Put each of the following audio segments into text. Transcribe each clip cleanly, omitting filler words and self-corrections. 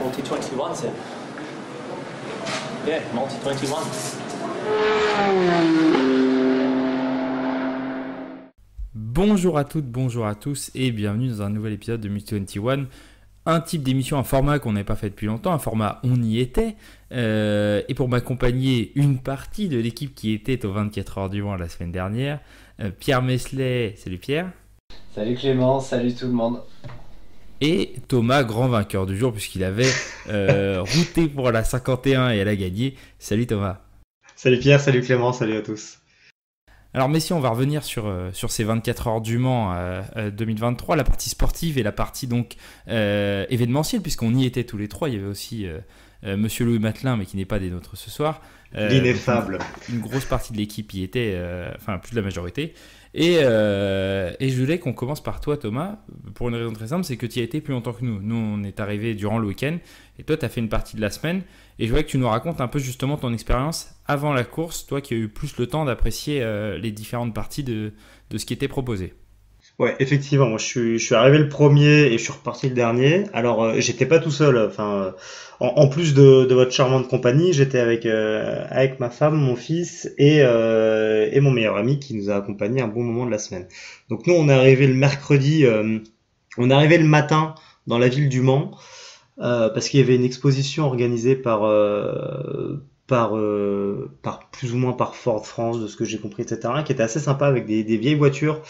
Multi-21, c'est... Yeah, Multi-21. Bonjour à toutes, bonjour à tous et bienvenue dans un nouvel épisode de Multi-21. Un type d'émission, un format qu'on n'avait pas fait depuis longtemps, un format on y était. Et pour m'accompagner, une partie de l'équipe qui était aux 24 heures du Mans la semaine dernière, Pierre Meslay. Salut Pierre. Salut Clément, salut tout le monde. Et Thomas, grand vainqueur du jour puisqu'il avait routé pour la 51 et elle a gagné. Salut Thomas. Salut Pierre, salut Clément, salut à tous. Alors messieurs, on va revenir sur ces 24 heures du Mans 2023, la partie sportive et la partie donc événementielle, puisqu'on y était tous les trois. Il y avait aussi Monsieur Louis Matelin, mais qui n'est pas des nôtres ce soir. L'ineffable. Une grosse partie de l'équipe y était, enfin plus de la majorité. Et je voulais qu'on commence par toi Thomas, pour une raison très simple, c'est que tu y as été plus longtemps que nous. Nous on est arrivés durant le week-end, et toi tu as fait une partie de la semaine. Et je voudrais que tu nous racontes un peu justement ton expérience avant la course, toi qui as eu plus le temps d'apprécier les différentes parties de ce qui était proposé. Ouais, effectivement, moi je suis arrivé le premier et je suis reparti le dernier. Alors j'étais pas tout seul, enfin en plus de votre charmante compagnie, j'étais avec ma femme, mon fils et mon meilleur ami qui nous a accompagnés un bon moment de la semaine. Donc nous on est arrivé le mercredi, on est arrivé le matin dans la ville du Mans. Parce qu'il y avait une exposition organisée par plus ou moins par Ford France, de ce que j'ai compris, etc., qui était assez sympa avec des vieilles voitures.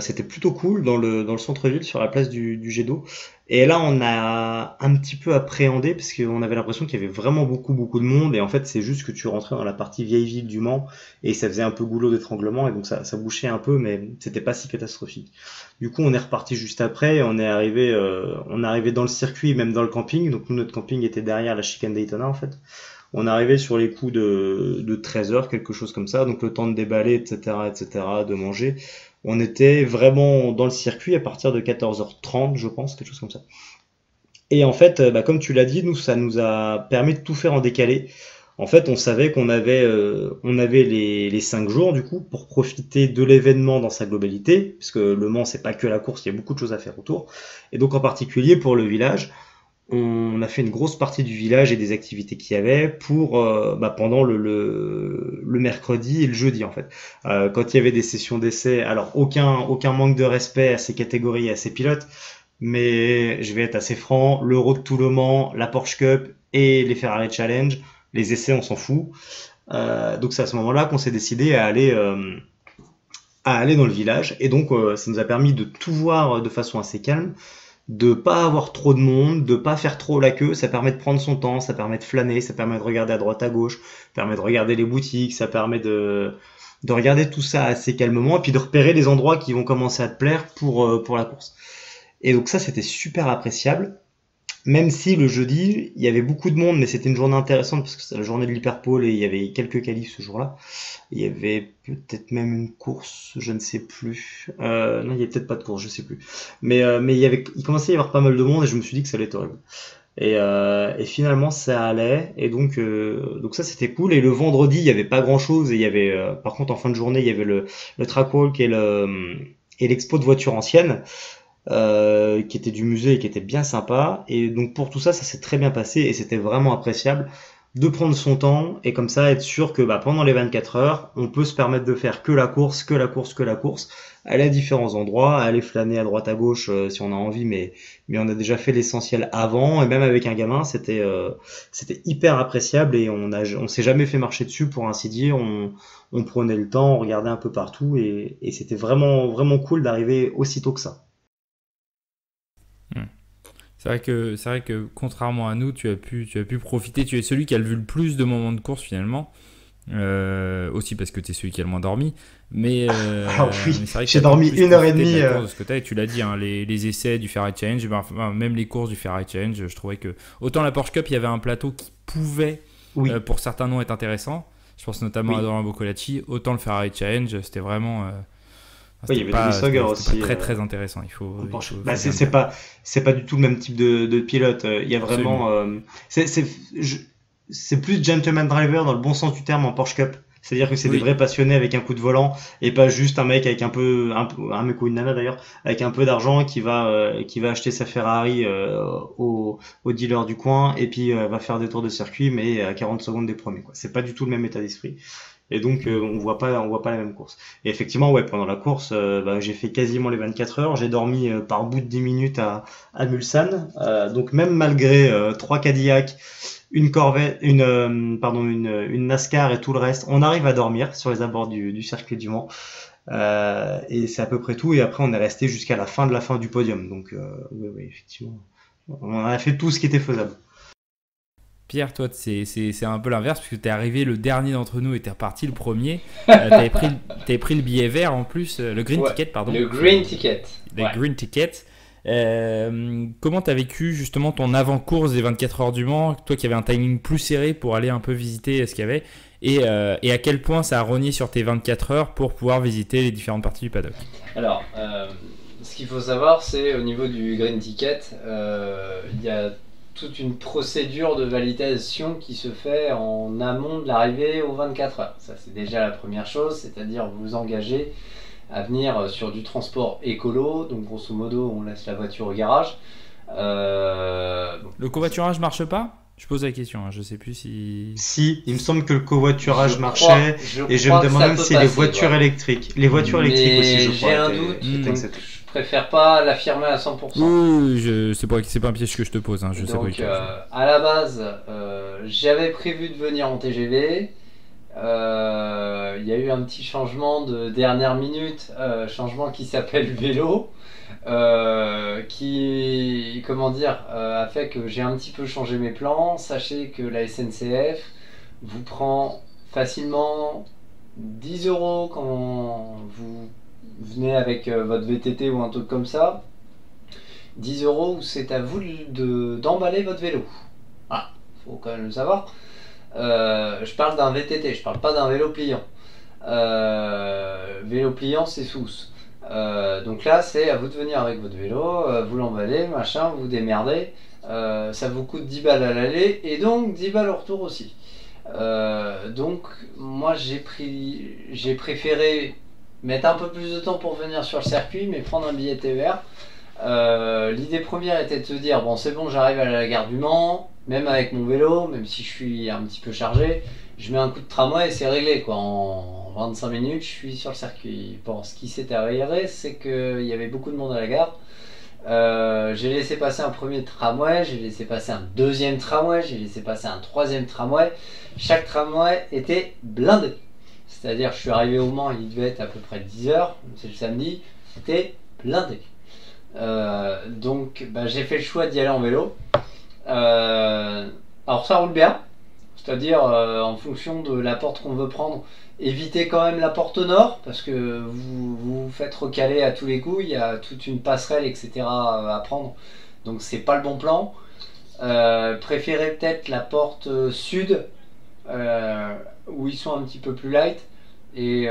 C'était plutôt cool dans le centre-ville, sur la place du jet d'eau. Et là, on a un petit peu appréhendé parce qu'on avait l'impression qu'il y avait vraiment beaucoup de monde. Et en fait, c'est juste que tu rentrais dans la partie vieille ville du Mans et ça faisait un peu goulot d'étranglement et donc ça bouchait un peu, mais c'était pas si catastrophique. Du coup, on est reparti juste après et on est arrivé dans le circuit, même dans le camping. Donc nous, notre camping était derrière la chicane Daytona en fait. On est arrivé sur les coups de 13 heures, quelque chose comme ça. Donc le temps de déballer, etc., de manger. On était vraiment dans le circuit à partir de 14h30, je pense, quelque chose comme ça. Et en fait, comme tu l'as dit, nous, ça nous a permis de tout faire en décalé. En fait, on savait qu'on avait les 5 jours, du coup, pour profiter de l'événement dans sa globalité, puisque le Mans, c'est pas que la course, il y a beaucoup de choses à faire autour. Et donc, en particulier, pour le village, on a fait une grosse partie du village et des activités qu'il y avait pour pendant le mercredi et le jeudi en fait. Quand il y avait des sessions d'essai, alors aucun manque de respect à ces catégories et à ces pilotes, mais je vais être assez franc, l'Euro de tout le Mans, la Porsche Cup et les Ferrari Challenge, les essais on s'en fout. Donc c'est à ce moment-là qu'on s'est décidé à aller dans le village et donc ça nous a permis de tout voir de façon assez calme, de pas avoir trop de monde, de pas faire trop la queue. Ça permet de prendre son temps, ça permet de flâner, ça permet de regarder à droite à gauche, ça permet de regarder les boutiques, ça permet de regarder tout ça assez calmement et puis de repérer les endroits qui vont commencer à te plaire pour la course. Et donc ça, c'était super appréciable. Même si le jeudi, il y avait beaucoup de monde, mais c'était une journée intéressante parce que c'était la journée de l'Hyperpole et il y avait quelques qualifs ce jour-là. Il y avait peut-être même une course, je ne sais plus. Non, il y avait peut-être pas de course, je sais plus. Mais il commençait à y avoir pas mal de monde et je me suis dit que ça allait être horrible. Et finalement, ça allait. Et donc ça, c'était cool. Et le vendredi, il y avait pas grand-chose. Et il y avait, par contre, en fin de journée, il y avait le track walk et l'expo de voitures anciennes. Qui était du musée et qui était bien sympa. Et donc pour tout ça, ça s'est très bien passé et c'était vraiment appréciable de prendre son temps et comme ça être sûr que pendant les 24 heures, on peut se permettre de faire que la course, aller à différents endroits, aller flâner à droite à gauche si on a envie, mais on a déjà fait l'essentiel avant et même avec un gamin, c'était hyper appréciable et on s'est jamais fait marcher dessus pour ainsi dire. On prenait le temps, on regardait un peu partout et c'était vraiment cool d'arriver aussitôt que ça. C'est vrai que contrairement à nous, tu as pu profiter. Tu es celui qui a vu le plus de moments de course finalement. Aussi parce que tu es celui qui a le moins dormi. Mais c'est vrai que j'ai dormi 1h30. De ce que t'as, et tu l'as dit, hein, les essais du Ferrari Challenge, même les courses du Ferrari Challenge, je trouvais que autant la Porsche Cup, il y avait un plateau qui pouvait, pour certains noms, être intéressant. Je pense notamment à Dorian Boccolacci. Autant le Ferrari Challenge, c'était vraiment. Oui, il y avait Denis Sauger aussi. Très intéressant. C'est pas du tout le même type de pilote. Il y a vraiment. C'est plus gentleman driver dans le bon sens du terme en Porsche Cup. C'est-à-dire que c'est des Oui. vrais passionnés avec un coup de volant et pas juste un mec avec un mec ou une nana d'ailleurs, avec un peu d'argent qui va acheter sa Ferrari au dealer du coin et puis va faire des tours de circuit mais à 40 secondes des premiers, quoi. C'est pas du tout le même état d'esprit. Et donc on voit pas la même course. Et effectivement, ouais, pendant la course, j'ai fait quasiment les 24 heures. J'ai dormi par bout de 10 minutes à Mulsanne. Donc même malgré trois Cadillacs, une Corvette, une NASCAR et tout le reste, on arrive à dormir sur les abords du circuit du Mans. Et c'est à peu près tout. Et après, on est resté jusqu'à la fin du podium. Donc oui, effectivement, on a fait tout ce qui était faisable. Pierre, toi, c'est un peu l'inverse, puisque t'es arrivé le dernier d'entre nous et t'es reparti le premier. T'avais pris le billet vert en plus, le green Ouais, ticket, pardon. le green ticket. Le Ouais. green ticket. Comment t'as vécu justement ton avant-course des 24 heures du Mans, toi qui avais un timing plus serré pour aller un peu visiter ce qu'il y avait, et à quel point ça a rogné sur tes 24 heures pour pouvoir visiter les différentes parties du paddock? Alors, ce qu'il faut savoir, c'est au niveau du green ticket, il y a toute une procédure de validation qui se fait en amont de l'arrivée aux 24 heures. Ça, c'est déjà la première chose, c'est-à-dire vous vous engagez à venir sur du transport écolo, donc grosso modo, on laisse la voiture au garage. Bon, Le covoiturage marche pas? Je pose la question, hein, je sais plus si... Si, il me semble que le covoiturage je marchait. Et je me crois que demande ça même peut si les passer, voitures ouais. électriques. Les voitures électriques aussi, je Mais crois. j'ai un étaient- doute, étaient donc acceptées. je préfère pas l'affirmer à 100%. Oui, c'est pas un piège que je te pose, hein, je sais pas du Donc, tout. à la base, j'avais prévu de venir en TGV. Il y a eu un petit changement de dernière minute, changement qui s'appelle vélo, qui, comment dire, a fait que j'ai un petit peu changé mes plans. Sachez que la SNCF vous prend facilement 10 euros quand vous venez avec votre VTT ou un truc comme ça. 10 euros où c'est à vous d'emballer votre vélo. Ah, faut quand même le savoir. Je parle d'un VTT, je parle pas d'un vélo pliant. Vélo pliant, c'est sous. Donc là, c'est à vous de venir avec votre vélo, vous l'emballez, machin, vous démerdez. Ça vous coûte 10 balles à l'aller et donc 10 balles au retour aussi. Donc moi j'ai préféré mettre un peu plus de temps pour venir sur le circuit, mais prendre un billet TER. L'idée première était de se dire bon c'est bon, j'arrive à la gare du Mans, même avec mon vélo, même si je suis un petit peu chargé, je mets un coup de tramway et c'est réglé quoi. En 25 minutes je suis sur le circuit. Bon, ce qui s'est avéré c'est qu'il y avait beaucoup de monde à la gare. J'ai laissé passer un premier tramway, j'ai laissé passer un deuxième tramway, j'ai laissé passer un troisième tramway. Chaque tramway était blindé. C'est-à-dire je suis arrivé au Mans, il devait être à peu près 10h, c'est le samedi, c'était blindé. Donc j'ai fait le choix d'y aller en vélo. Alors ça roule bien, c'est-à-dire en fonction de la porte qu'on veut prendre, évitez quand même la porte nord parce que vous vous faites recaler à tous les coups, il y a toute une passerelle etc. à prendre, donc c'est pas le bon plan. Préférez peut-être la porte sud où ils sont un petit peu plus light et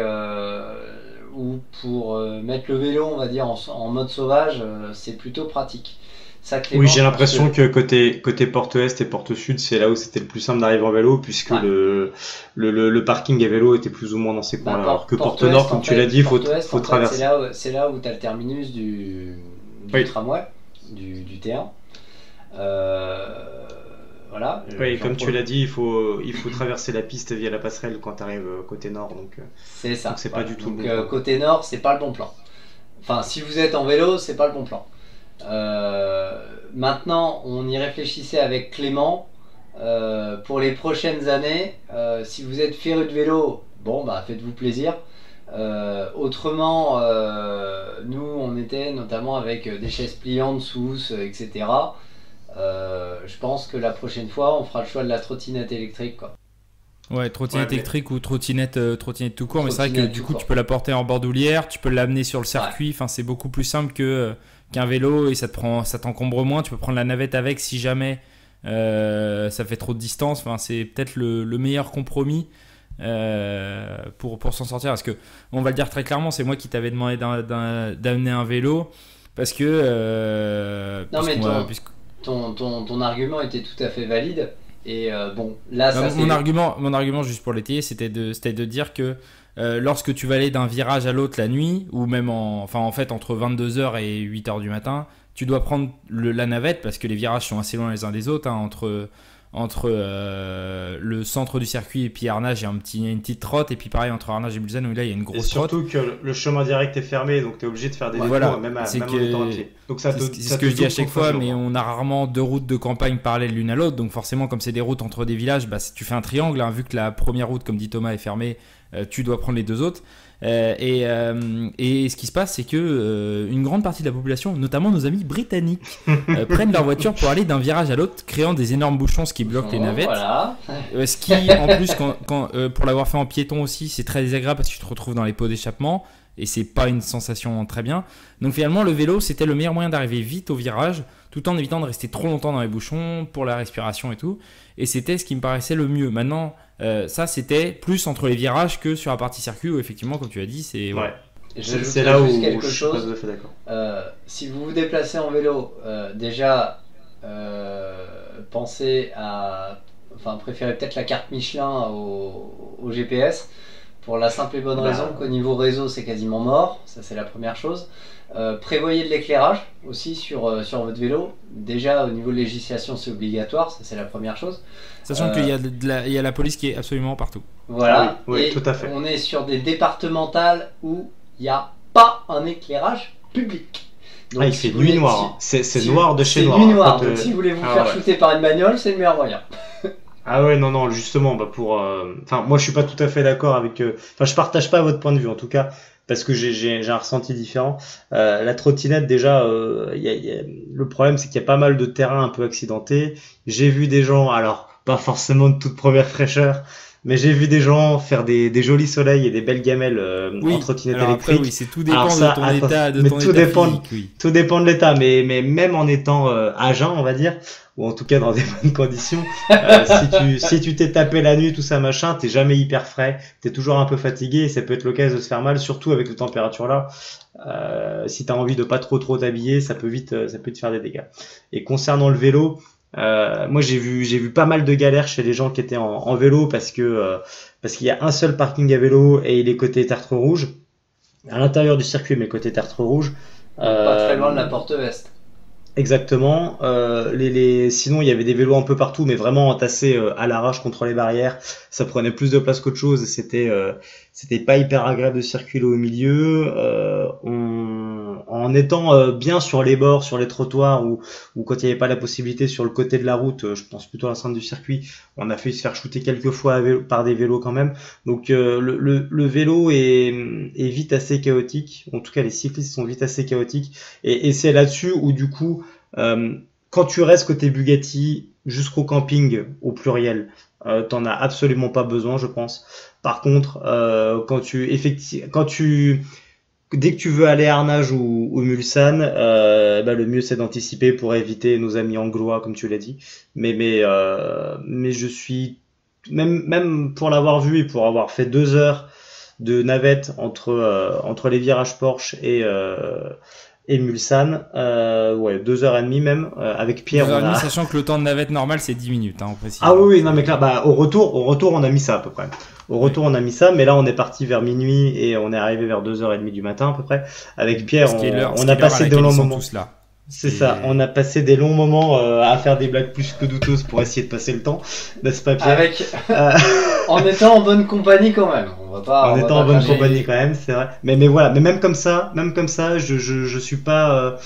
ou pour mettre le vélo on va dire en mode sauvage, c'est plutôt pratique. Ça, Clément, Oui, j'ai je pense l'impression que côté porte est et porte sud, c'est là où c'était le plus simple d'arriver en vélo, puisque Ouais. le parking à vélo était plus ou moins dans ces coins-là. Alors que porte nord, Est, comme en tu fait, l'as dit, faut Porte Est, en fait, traverser. c'est là où tu as le terminus du Oui. tramway, du T1. Voilà. Oui, J'en comme tu profite. l'as dit, il faut traverser la piste via la passerelle quand tu arrives côté nord, C'est ça. donc c'est pas du tout Donc, le bon plan. côté nord, c'est pas le bon plan. Enfin, si vous êtes en vélo, c'est pas le bon plan. Maintenant, on y réfléchissait avec Clément. Pour les prochaines années, si vous êtes féru de vélo, bon, bah faites-vous plaisir. Autrement, nous, on était notamment avec des chaises pliantes sous, etc. Je pense que la prochaine fois, on fera le choix de la trottinette électrique, quoi. Ouais, trottinette Ouais, mais- électrique ou trottinette tout court, mais c'est vrai que Trottinette du tout coup court. tu peux la porter en bordoulière, tu peux l'amener sur le circuit, enfin c'est beaucoup plus simple qu'un vélo et ça t'encombre moins, tu peux prendre la navette avec si jamais ça fait trop de distance, enfin c'est peut-être le meilleur compromis pour s'en sortir, parce que on va le dire très clairement, c'est moi qui t'avais demandé d'amener un vélo, parce que Non, mais puisqu'on va- puisque- ton argument était tout à fait valide. Et bon, là, ça mon argument, juste pour l'étayer, c'était de dire que lorsque tu vas aller d'un virage à l'autre la nuit, ou même en fait entre 22h et 8h du matin, tu dois prendre la navette parce que les virages sont assez loin les uns des autres, hein, entre le centre du circuit et puis Arnage, il y a une petite trotte, et puis pareil entre Arnage et Mulsanne où là il y a une grosse trotte. Et surtout que le chemin direct est fermé, donc tu es obligé de faire des détours, voilà, même en étant à pied. Donc c'est ce que je dis à chaque fois, mais on a rarement deux routes de campagne parallèles l'une à l'autre, donc forcément comme c'est des routes entre des villages, bah, tu fais un triangle, hein, vu que la première route, comme dit Thomas, est fermée, tu dois prendre les deux autres. Et ce qui se passe, c'est que une grande partie de la population, notamment nos amis britanniques, prennent leur voiture pour aller d'un virage à l'autre, créant des énormes bouchons, ce qui bloque les navettes. Voilà. Ce qui, en plus, pour l'avoir fait en piéton aussi, c'est très désagréable parce que tu te retrouves dans les pots d'échappement et c'est pas une sensation très bien. Donc finalement, le vélo, c'était le meilleur moyen d'arriver vite au virage, tout en évitant de rester trop longtemps dans les bouchons pour la respiration et tout. Et c'était ce qui me paraissait le mieux. Maintenant, ça, c'était plus entre les virages que sur la partie circuit où effectivement, comme tu as dit, c'est... Ouais. C'est là où quelque je suis chose. pas tout à fait d'accord. Si vous vous déplacez en vélo, déjà, pensez à... Enfin, préférez peut-être la carte Michelin au GPS, pour la simple et bonne raison qu'au niveau réseau, c'est quasiment mort. Ça, c'est la première chose. Prévoyez de l'éclairage aussi sur votre vélo. Déjà, au niveau de législation, c'est obligatoire. Ça, c'est la première chose. Sachant qu'il y a la police qui est absolument partout. Voilà. Oui, et tout à fait. on est sur des départementales où il n'y a pas un éclairage public. Donc, il fait nuit noire. C'est noir de chez noir. C'est nuit noire. Donc, si vous voulez vous faire shooter par une bagnole, c'est le meilleur moyen. Ah ouais, non, justement, enfin, moi je suis pas tout à fait d'accord avec... Enfin, je partage pas votre point de vue en tout cas, parce que j'ai un ressenti différent. La trottinette, déjà, le problème c'est qu'il y a pas mal de terrains un peu accidentés. J'ai vu des gens, alors pas forcément de toute première fraîcheur, mais j'ai vu des gens faire des jolis soleils et des belles gamelles en trottinette électrique. Après, oui, c'est tout dépend de ton état, physique, oui. Tout dépend de l'état, mais même en étant à jeun, on va dire, ou en tout cas dans des bonnes conditions, si tu t'es tapé la nuit, tout ça machin, t'es jamais hyper frais, t'es toujours un peu fatigué et ça peut être l'occasion de se faire mal, surtout avec les températures là. Si t'as envie de pas trop t'habiller, ça peut te faire des dégâts. Et concernant le vélo, moi j'ai vu pas mal de galères chez les gens qui étaient en vélo parce qu'il y a un seul parking à vélo et il est côté tertre rouge à l'intérieur du circuit, mais côté tertre rouge. Pas très loin de la porte Est. Exactement. Sinon, il y avait des vélos un peu partout, mais vraiment entassés à l'arrache contre les barrières. Ça prenait plus de place qu'autre chose et c'était pas hyper agréable de circuler au milieu. En étant bien sur les bords, sur les trottoirs ou quand il n'y avait pas la possibilité sur le côté de la route, je pense plutôt à la centre du circuit, on a failli se faire shooter quelques fois par des vélos quand même. Donc le vélo est vite assez chaotique. En tout cas, les cyclistes sont vite assez chaotiques. Et c'est là-dessus où du coup, quand tu restes côté Bugatti jusqu'au camping au pluriel, t'en as absolument pas besoin, je pense. Par contre, dès que tu veux aller à Arnage ou Mulsanne, le mieux c'est d'anticiper pour éviter nos amis anglois, comme tu l'as dit. Mais je suis même pour l'avoir vu et pour avoir fait 2 heures de navette entre les virages Porsche et Mulsanne, 2h30 même, avec Pierre. 2h30, sachant que le temps de navette normal c'est 10 minutes, on précise. Ah oui, non mais clair, au retour on a mis ça à peu près. Au retour on a mis ça, mais là on est parti vers minuit et on est arrivé vers 2h30 du matin à peu près. Avec Pierre, on a passé de longs moments. C'est ça, on a passé des longs moments à faire des blagues plus que douteuses pour essayer de passer le temps, n'est-ce pas Pierre? En étant en bonne compagnie quand même. En étant en bonne compagnie quand même, c'est vrai. Mais voilà, mais même comme ça, je suis pas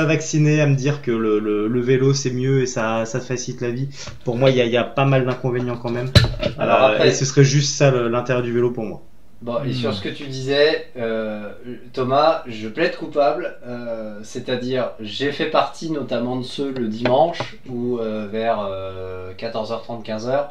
vacciné à me dire que le vélo c'est mieux et ça facilite la vie. Pour moi, il y a pas mal d'inconvénients quand même. Alors après, et ce serait juste ça l'intérêt du vélo pour moi. Bon, et sur ce que tu disais, Thomas, je plaide coupable, c'est-à-dire j'ai fait partie notamment de ceux le dimanche où vers 14h30, 15h,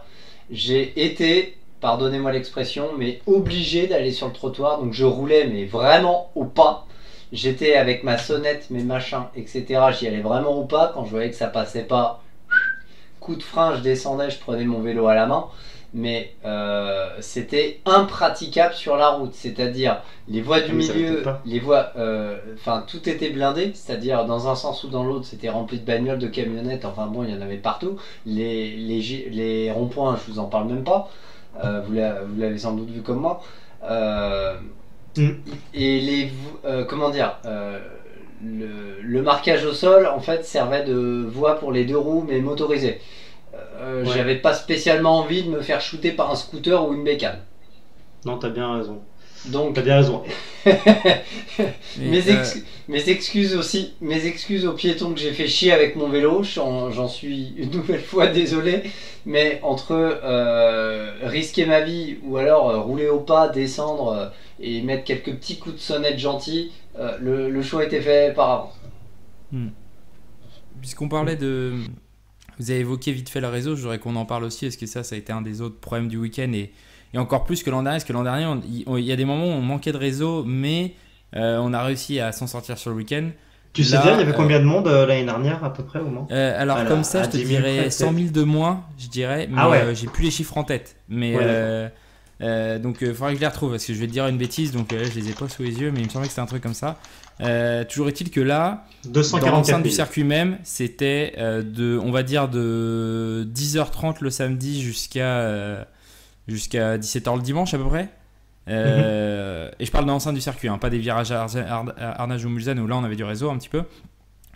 j'ai été, pardonnez-moi l'expression, mais obligé d'aller sur le trottoir, donc je roulais mais vraiment au pas. J'étais avec ma sonnette, mes machins, etc. J'y allais vraiment au pas, quand je voyais que ça passait pas, coup de frein, je descendais, je prenais mon vélo à la main. mais c'était impraticable sur la route. C'est-à-dire les voies du Mais ça milieu, m'étonne pas. les voies, enfin tout était blindé, c'est-à-dire dans un sens ou dans l'autre, c'était rempli de bagnoles, de camionnettes, enfin bon, il y en avait partout. Les ronds-points, je vous en parle même pas. Vous l'avez sans doute vu comme moi. Mm. Et comment dire, le marquage au sol en fait servait de voie pour les deux roues mais motorisées. Ouais. J'avais pas spécialement envie de me faire shooter par un scooter ou une bécane. Non, t'as bien raison. Donc T'as bien raison. mes excuses aussi, mes excuses aux piétons que j'ai fait chier avec mon vélo, j'en suis une nouvelle fois désolé, mais entre risquer ma vie ou alors rouler au pas, descendre et mettre quelques petits coups de sonnette gentils, le choix était fait par avant. Puisqu'on parlait de... Vous avez évoqué vite fait le réseau, je voudrais qu'on en parle aussi, parce que ça a été un des autres problèmes du week-end, et encore plus que l'an dernier, parce que l'an dernier, il y a des moments où on manquait de réseau, mais on a réussi à s'en sortir sur le week-end. Tu sais Là, dire, il y avait combien de monde l'année dernière à peu près au moins? Alors À la- comme ça, à je te 10 000 dirais près, 100 000 de moins, je dirais, mais Ah ouais. j'ai plus les chiffres en tête. Mais Ouais, donc il faudrait que je les retrouve, parce que je vais te dire une bêtise, donc je les ai pas sous les yeux, mais il me semblait que c'était un truc comme ça. Toujours est-il que là, dans 244 l'enceinte du 000. circuit même, c'était on va dire de 10h30 le samedi jusqu'à 17h le dimanche à peu près. Et je parle de l'enceinte du circuit, hein, pas des virages à Arnage ou Mulsanne où là on avait du réseau un petit peu.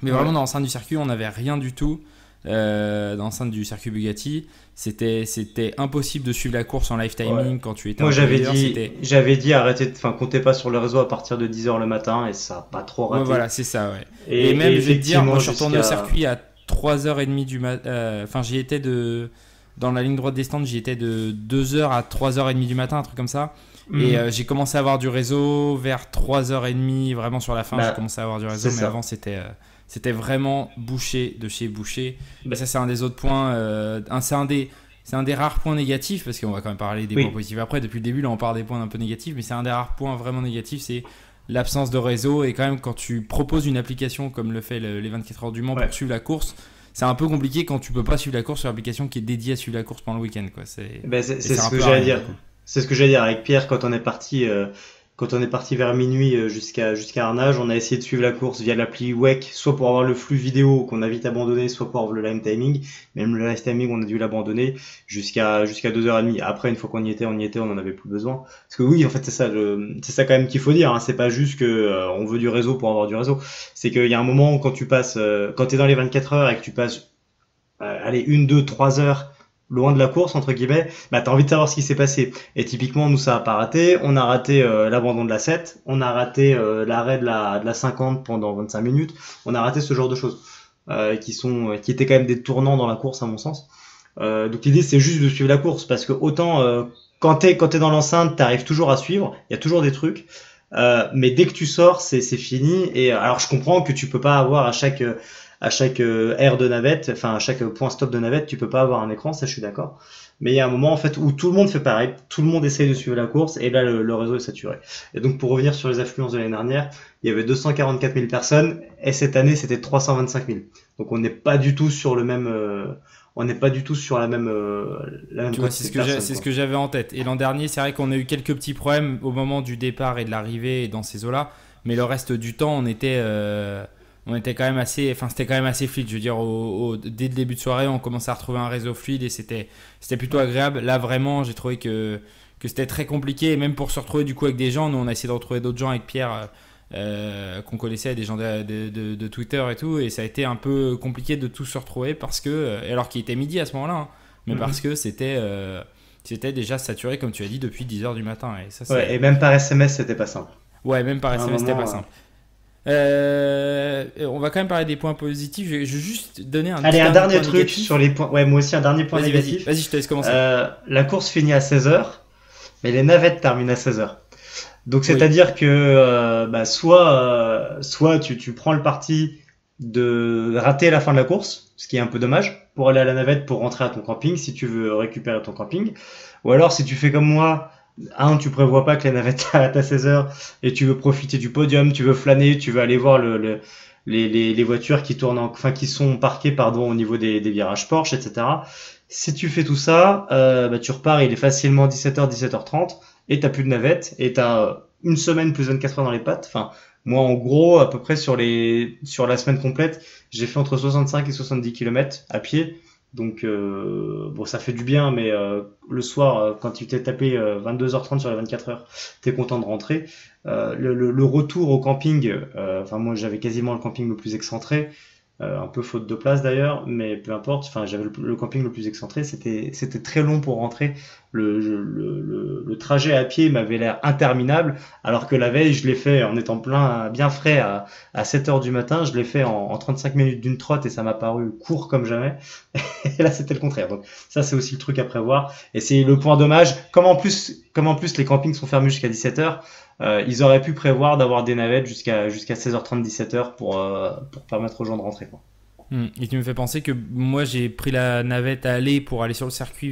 Mais Ouais. vraiment dans l'enceinte du circuit, on n'avait rien du tout. Dans l'enceinte du circuit Bugatti, c'était impossible de suivre la course en live timing quand tu étais Moi un peu j'avais leader, dit, j'avais dit arrêtez, enfin comptez pas sur le réseau à partir de 10h le matin et ça a pas trop raté. Ouais, voilà, c'est ça, ouais. Et même, je vais te dire, moi je suis retourné au circuit à 3h30 du matin. Enfin, j'y étais dans la ligne droite des stands, j'y étais de 2h à 3h30 du matin, un truc comme ça. Et j'ai commencé à avoir du réseau vers 3h30, vraiment sur la fin, j'ai commencé à avoir du réseau, mais avant c'était vraiment bouché de chez bouché. Et ça, c'est un des autres points, c'est un des rares points négatifs, parce qu'on va quand même parler des points positifs après. Depuis le début, là, on parle des points un peu négatifs, mais c'est un des rares points vraiment négatifs, c'est l'absence de réseau. Et quand même, quand tu proposes une application comme le fait les 24 heures du Mans pour suivre la course, c'est un peu compliqué quand tu peux pas suivre la course sur l'application qui est dédiée à suivre la course pendant le week-end, quoi. C'est ce que j'allais dire. C'est ce que j'allais dire avec Pierre quand on est parti vers minuit jusqu'à Arnage. On a essayé de suivre la course via l'appli WEC, soit pour avoir le flux vidéo qu'on a vite abandonné, soit pour avoir le live timing. Même le live timing, on a dû l'abandonner jusqu'à 2h30. Après, une fois qu'on y était, on en avait plus besoin. Parce que oui, en fait, c'est ça quand même qu'il faut dire. Hein. C'est pas juste que on veut du réseau pour avoir du réseau. C'est qu'il y a un moment où quand tu passes, quand t'es dans les 24 heures et que tu passes, allez, 1, 2, 3 heures loin de la course entre guillemets, bah t'as envie de savoir ce qui s'est passé. Et typiquement nous ça a pas raté, on a raté l'abandon de la 7, on a raté l'arrêt de la 50 pendant 25 minutes, on a raté ce genre de choses qui étaient quand même des tournants dans la course à mon sens. Donc l'idée c'est juste de suivre la course parce que autant quand t'es dans l'enceinte t'arrives toujours à suivre, il y a toujours des trucs, mais dès que tu sors c'est fini. Et alors je comprends que tu peux pas avoir à chaque aire de navette, enfin à chaque point stop de navette, tu peux pas avoir un écran, ça je suis d'accord. Mais il y a un moment en fait où tout le monde fait pareil, tout le monde essaye de suivre la course et là le réseau est saturé. Et donc pour revenir sur les affluences de l'année dernière, il y avait 244 000 personnes et cette année c'était 325 000. Donc on n'est pas du tout sur le même, la même tu vois, c'est ce que j'avais en tête. Et l'an dernier, c'est vrai qu'on a eu quelques petits problèmes au moment du départ et de l'arrivée dans ces eaux-là, mais le reste du temps on était quand même assez, enfin c'était quand même assez fluide. Je veux dire, dès le début de soirée, on commençait à retrouver un réseau fluide et c'était plutôt agréable. Là vraiment, j'ai trouvé que c'était très compliqué, et même pour se retrouver du coup avec des gens. Nous, on a essayé de retrouver d'autres gens avec Pierre qu'on connaissait, des gens de Twitter et tout, et ça a été un peu compliqué de tous se retrouver parce que, alors qu'il était midi à ce moment-là, hein, mais parce que c'était déjà saturé comme tu as dit depuis 10h du matin. Et ça, ouais, et même par SMS, c'était pas simple. Ouais, même par SMS, c'était pas simple. On va quand même parler des points positifs. Je vais juste donner un dernier truc négatif sur les points. Ouais, moi aussi un dernier point négatif. Vas-y, je te laisse commencer. La course finit à 16h, mais les navettes terminent à 16h. Donc c'est-à-dire que soit tu prends le parti de rater la fin de la course, ce qui est un peu dommage, pour aller à la navette pour rentrer à ton camping si tu veux récupérer ton camping, ou alors si tu fais comme moi, tu prévois pas que la navette s'arrête à 16h et tu veux profiter du podium, tu veux flâner, tu veux aller voir les voitures qui tournent, enfin qui sont parquées pardon au niveau des virages Porsche, etc. Si tu fais tout ça, bah, tu repars, il est facilement 17h, 17h30 et t'as plus de navette et t'as une semaine plus 24 heures dans les pattes. Enfin, moi en gros à peu près sur la semaine complète, j'ai fait entre 65 et 70 km à pied. Donc bon, ça fait du bien, mais le soir, quand tu t'es tapé 22h30 sur les 24 heures, t'es content de rentrer. Le retour au camping, enfin moi j'avais quasiment le camping le plus excentré, un peu faute de place d'ailleurs, mais peu importe. Enfin j'avais le camping le plus excentré. C'était très long pour rentrer. Le trajet à pied m'avait l'air interminable, alors que la veille je l'ai fait en étant bien frais à 7h du matin. Je l'ai fait en 35 minutes d'une trotte et ça m'a paru court comme jamais. Et là, c'était le contraire. Donc, ça, c'est aussi le truc à prévoir. Et c'est le point dommage. Comme en plus les campings sont fermés jusqu'à 17h, ils auraient pu prévoir d'avoir des navettes jusqu'à 16h30, 17h pour permettre aux gens de rentrer, quoi. Et tu me fais penser que moi, j'ai pris la navette à aller pour aller sur le circuit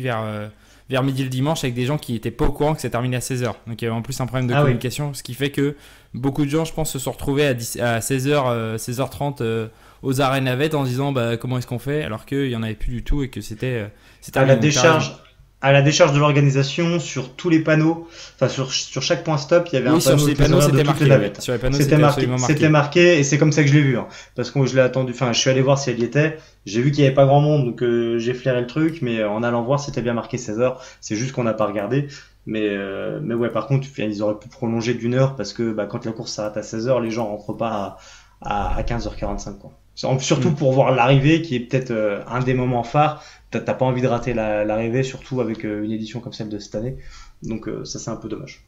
vers midi le dimanche avec des gens qui n'étaient pas au courant que ça terminait à 16h. Donc, il y avait en plus un problème de communication, ce qui fait que beaucoup de gens, je pense, se sont retrouvés à 16h, 16h30 aux arrêts navettes en se disant bah, comment est-ce qu'on fait, alors qu'il n'y en avait plus du tout et que c'était à la décharge de l'organisation, sur tous les panneaux, enfin sur chaque point stop, il y avait un panneau sur les panneaux, c'était marqué. Sur les panneaux, c'était marqué, et c'est comme ça que je l'ai vu, hein, parce que je l'ai attendu. Enfin, je suis allé voir si elle y était. J'ai vu qu'il y avait pas grand monde, donc j'ai flairé le truc, mais en allant voir, c'était bien marqué 16h. C'est juste qu'on n'a pas regardé. Mais ouais, par contre, ils auraient pu prolonger d'1 heure parce que bah, quand la course s'arrête à 16h, les gens rentrent pas à 15h45, quoi. Surtout pour voir l'arrivée, qui est peut-être un des moments phares. T'as pas envie de rater l'arrivée, surtout avec une édition comme celle de cette année. Donc ça, c'est un peu dommage.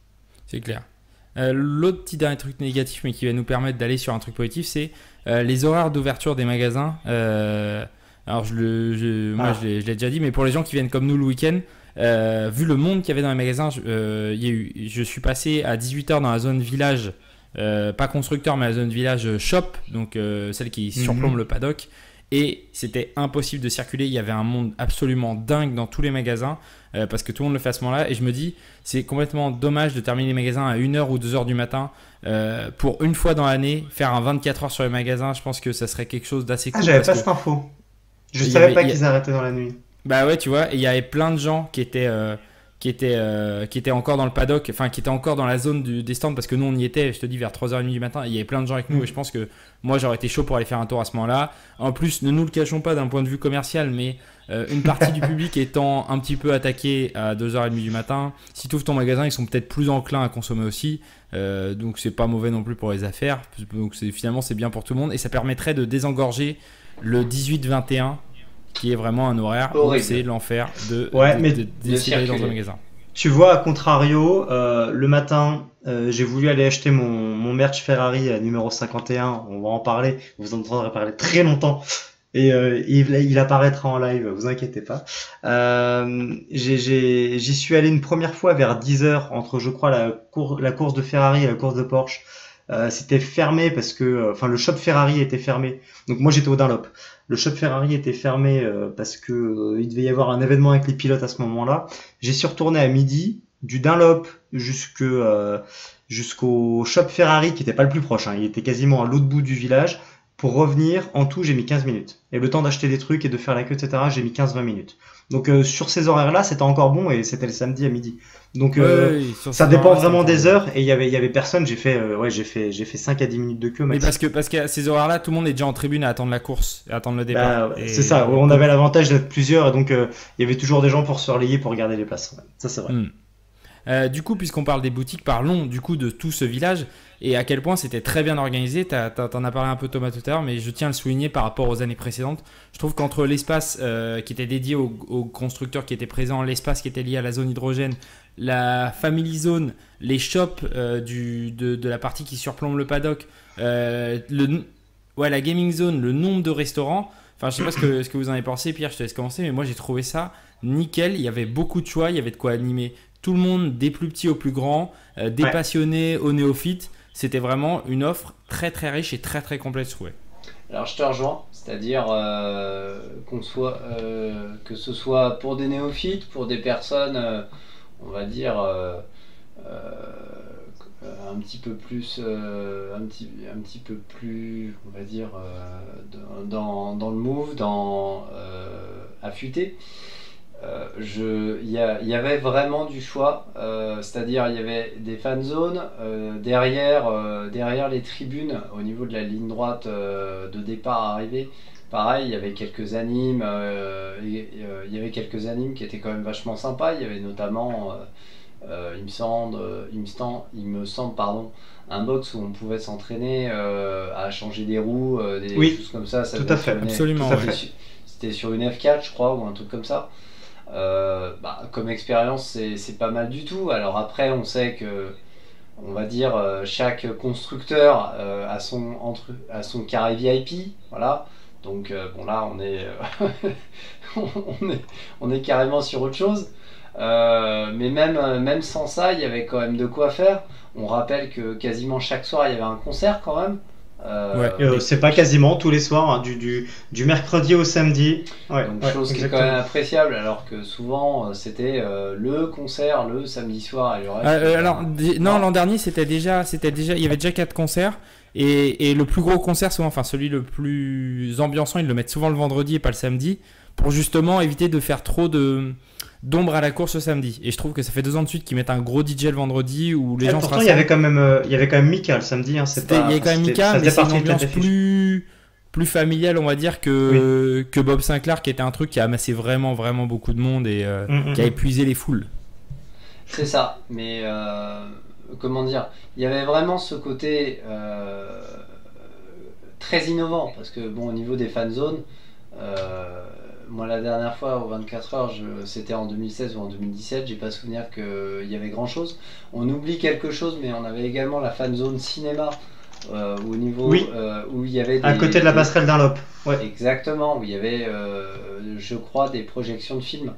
C'est clair. L'autre petit dernier truc négatif, mais qui va nous permettre d'aller sur un truc positif, c'est les horaires d'ouverture des magasins. Alors moi, je l'ai déjà dit, mais pour les gens qui viennent comme nous le week-end, vu le monde qu'il y avait dans les magasins, je suis passé à 18h dans la zone village, pas constructeur, mais la zone village shop, donc celle qui surplombe le paddock. Et c'était impossible de circuler. Il y avait un monde absolument dingue dans tous les magasins parce que tout le monde le fait à ce moment-là. Et je me dis, c'est complètement dommage de terminer les magasins à 1h ou 2h du matin pour une fois dans l'année. Faire un 24 heures sur les magasins, je pense que ça serait quelque chose d'assez cool. Ah, j'avais pas cette info. Je savais pas qu'ils arrêtaient dans la nuit. Bah ouais, tu vois, et il y avait plein de gens qui étaient encore dans le paddock, enfin qui étaient encore dans la zone des stands, parce que nous on y était, je te dis, vers 3h30 du matin, il y avait plein de gens avec nous, et je pense que moi j'aurais été chaud pour aller faire un tour à ce moment-là. En plus, ne nous le cachons pas d'un point de vue commercial, mais une partie du public étant un petit peu attaquée à 2h30 du matin, si tu ouvres ton magasin, ils sont peut-être plus enclins à consommer aussi, donc c'est pas mauvais non plus pour les affaires, donc finalement c'est bien pour tout le monde, et ça permettrait de désengorger le 18-21, qui est vraiment un horaire où c'est l'enfer d'essayer d'aller dans un magasin. Tu vois, à contrario, le matin, j'ai voulu aller acheter mon merch Ferrari numéro 51, on va en parler, vous en entendrez parler très longtemps, et il apparaîtra en live, vous inquiétez pas. J'y suis allé une première fois vers 10h, entre je crois la course de Ferrari et la course de Porsche. C'était fermé parce que, enfin, le shop Ferrari était fermé. Donc moi j'étais au Dunlop. Le shop Ferrari était fermé parce que il devait y avoir un événement avec les pilotes à ce moment-là. J'y suis retourné à midi du Dunlop jusqu'au shop Ferrari qui était pas le plus proche, hein. Il était quasiment à l'autre bout du village. Pour revenir, en tout, j'ai mis 15 minutes. Et le temps d'acheter des trucs et de faire la queue, etc., j'ai mis 15-20 minutes. Donc sur ces horaires-là, c'était encore bon et c'était le samedi à midi. Donc ça dépend vraiment des heures et il y avait personne. J'ai fait 5 à 10 minutes de queue. Mais parce qu'à ces horaires-là, tout le monde est déjà en tribune à attendre la course, à attendre le départ. C'est ça. On avait l'avantage d'être plusieurs et donc il y avait toujours des gens pour se relayer pour garder les places. Ça c'est vrai. Du coup, puisqu'on parle des boutiques, parlons du coup de tout ce village et à quel point c'était très bien organisé. T'en as parlé un peu Thomas tout à l'heure, mais je tiens à le souligner par rapport aux années précédentes. Je trouve qu'entre l'espace qui était dédié aux constructeurs qui étaient présents, l'espace qui était lié à la zone hydrogène, la family zone, les shops de la partie qui surplombe le paddock, la gaming zone, le nombre de restaurants. Enfin, je sais pas ce que vous en avez pensé, Pierre, je te laisse commencer, mais moi j'ai trouvé ça nickel. Il y avait beaucoup de choix, il y avait de quoi animer tout le monde, des plus petits aux plus grands, des passionnés aux néophytes. C'était vraiment une offre très très riche et très très complète, je trouvais. Alors je te rejoins, c'est-à-dire que ce soit pour des néophytes, pour des personnes, on va dire, un petit peu plus, un petit peu plus, on va dire, dans le move, affûté. Il y avait vraiment du choix, c'est-à-dire il y avait des fan zones derrière les tribunes au niveau de la ligne droite de départ arrivée. Pareil, il y avait quelques animes, qui étaient quand même vachement sympas. Il y avait notamment, il me semble, pardon, un box où on pouvait s'entraîner à changer des roues, des choses comme ça. Tout à fait, absolument. C'était sur une F4, je crois, ou un truc comme ça. Comme expérience, c'est pas mal du tout. Alors après, on sait que, on va dire, chaque constructeur a son carré VIP, voilà. Donc bon, là on est on est carrément sur autre chose. Mais même sans ça, il y avait quand même de quoi faire. On rappelle que quasiment chaque soir il y avait un concert quand même. C'est pas quasiment tous les soirs, hein, du mercredi au samedi. Donc chose qui est quand même appréciable, alors que souvent c'était le concert le samedi soir et le reste. Non, l'an dernier il y avait déjà 4 concerts. Et le plus gros concert, souvent, enfin celui le plus ambiançant, ils le mettent souvent le vendredi et pas le samedi, pour justement éviter de faire trop d'ombre à la course le samedi. Et je trouve que ça fait 2 ans de suite qu'ils mettent un gros DJ le vendredi où les gens se rassemblent. Il y avait quand même Mika le samedi. Hein, il y avait quand même Mika, mais c'est une ambiance plus familiale, on va dire, que Bob Sinclair, qui était un truc qui a amassé vraiment, vraiment beaucoup de monde et qui a épuisé les foules. C'est ça, mais comment dire, il y avait vraiment ce côté très innovant, parce que bon, au niveau des fan zones, moi la dernière fois aux 24 heures, c'était en 2016 ou en 2017, j'ai pas souvenir qu'il y avait grand chose. On oublie quelque chose, mais on avait également la fan zone cinéma au niveau où il y avait à côté de la passerelle Dunlop. Exactement, où il y avait je crois des projections de films.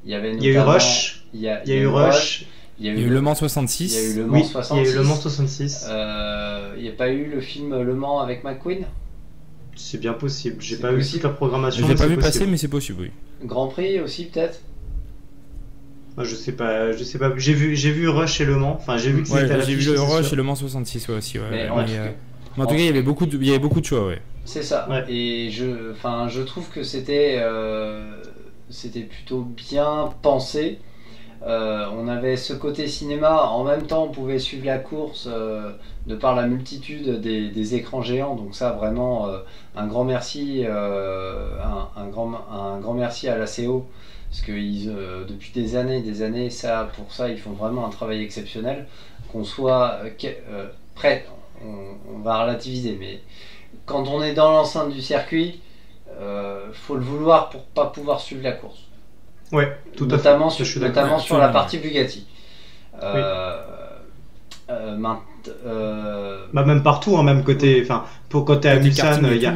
Il y a eu Rush, il y a eu Rush. Il y a eu Le Mans 66. Il y a eu Le Mans 66. Il y a eu Le Mans 66. Il n'y a pas eu le film Le Mans avec McQueen? C'est bien possible. J'ai pas eu toute la programmation. Je l'ai pas vu passer, mais c'est possible, oui. Grand Prix aussi, peut-être? Je sais pas. J'ai vu Rush et Le Mans. Enfin, j'ai vu que c'était j'ai vu le Rush et Le Mans 66 aussi. Mais en tout cas, il y avait beaucoup de choix, ouais. C'est ça. Ouais. Et je trouve que c'était plutôt bien pensé. On avait ce côté cinéma, en même temps on pouvait suivre la course de par la multitude des écrans géants, donc ça vraiment un grand merci un grand merci à la CO, parce que depuis des années pour ça ils font vraiment un travail exceptionnel. Qu'on soit prêt, on va relativiser, mais quand on est dans l'enceinte du circuit, faut le vouloir pour pas pouvoir suivre la course. Ouais, notamment sur la partie Bugatti. Même partout, hein, même côté, enfin, pour côté Mulsanne, il y a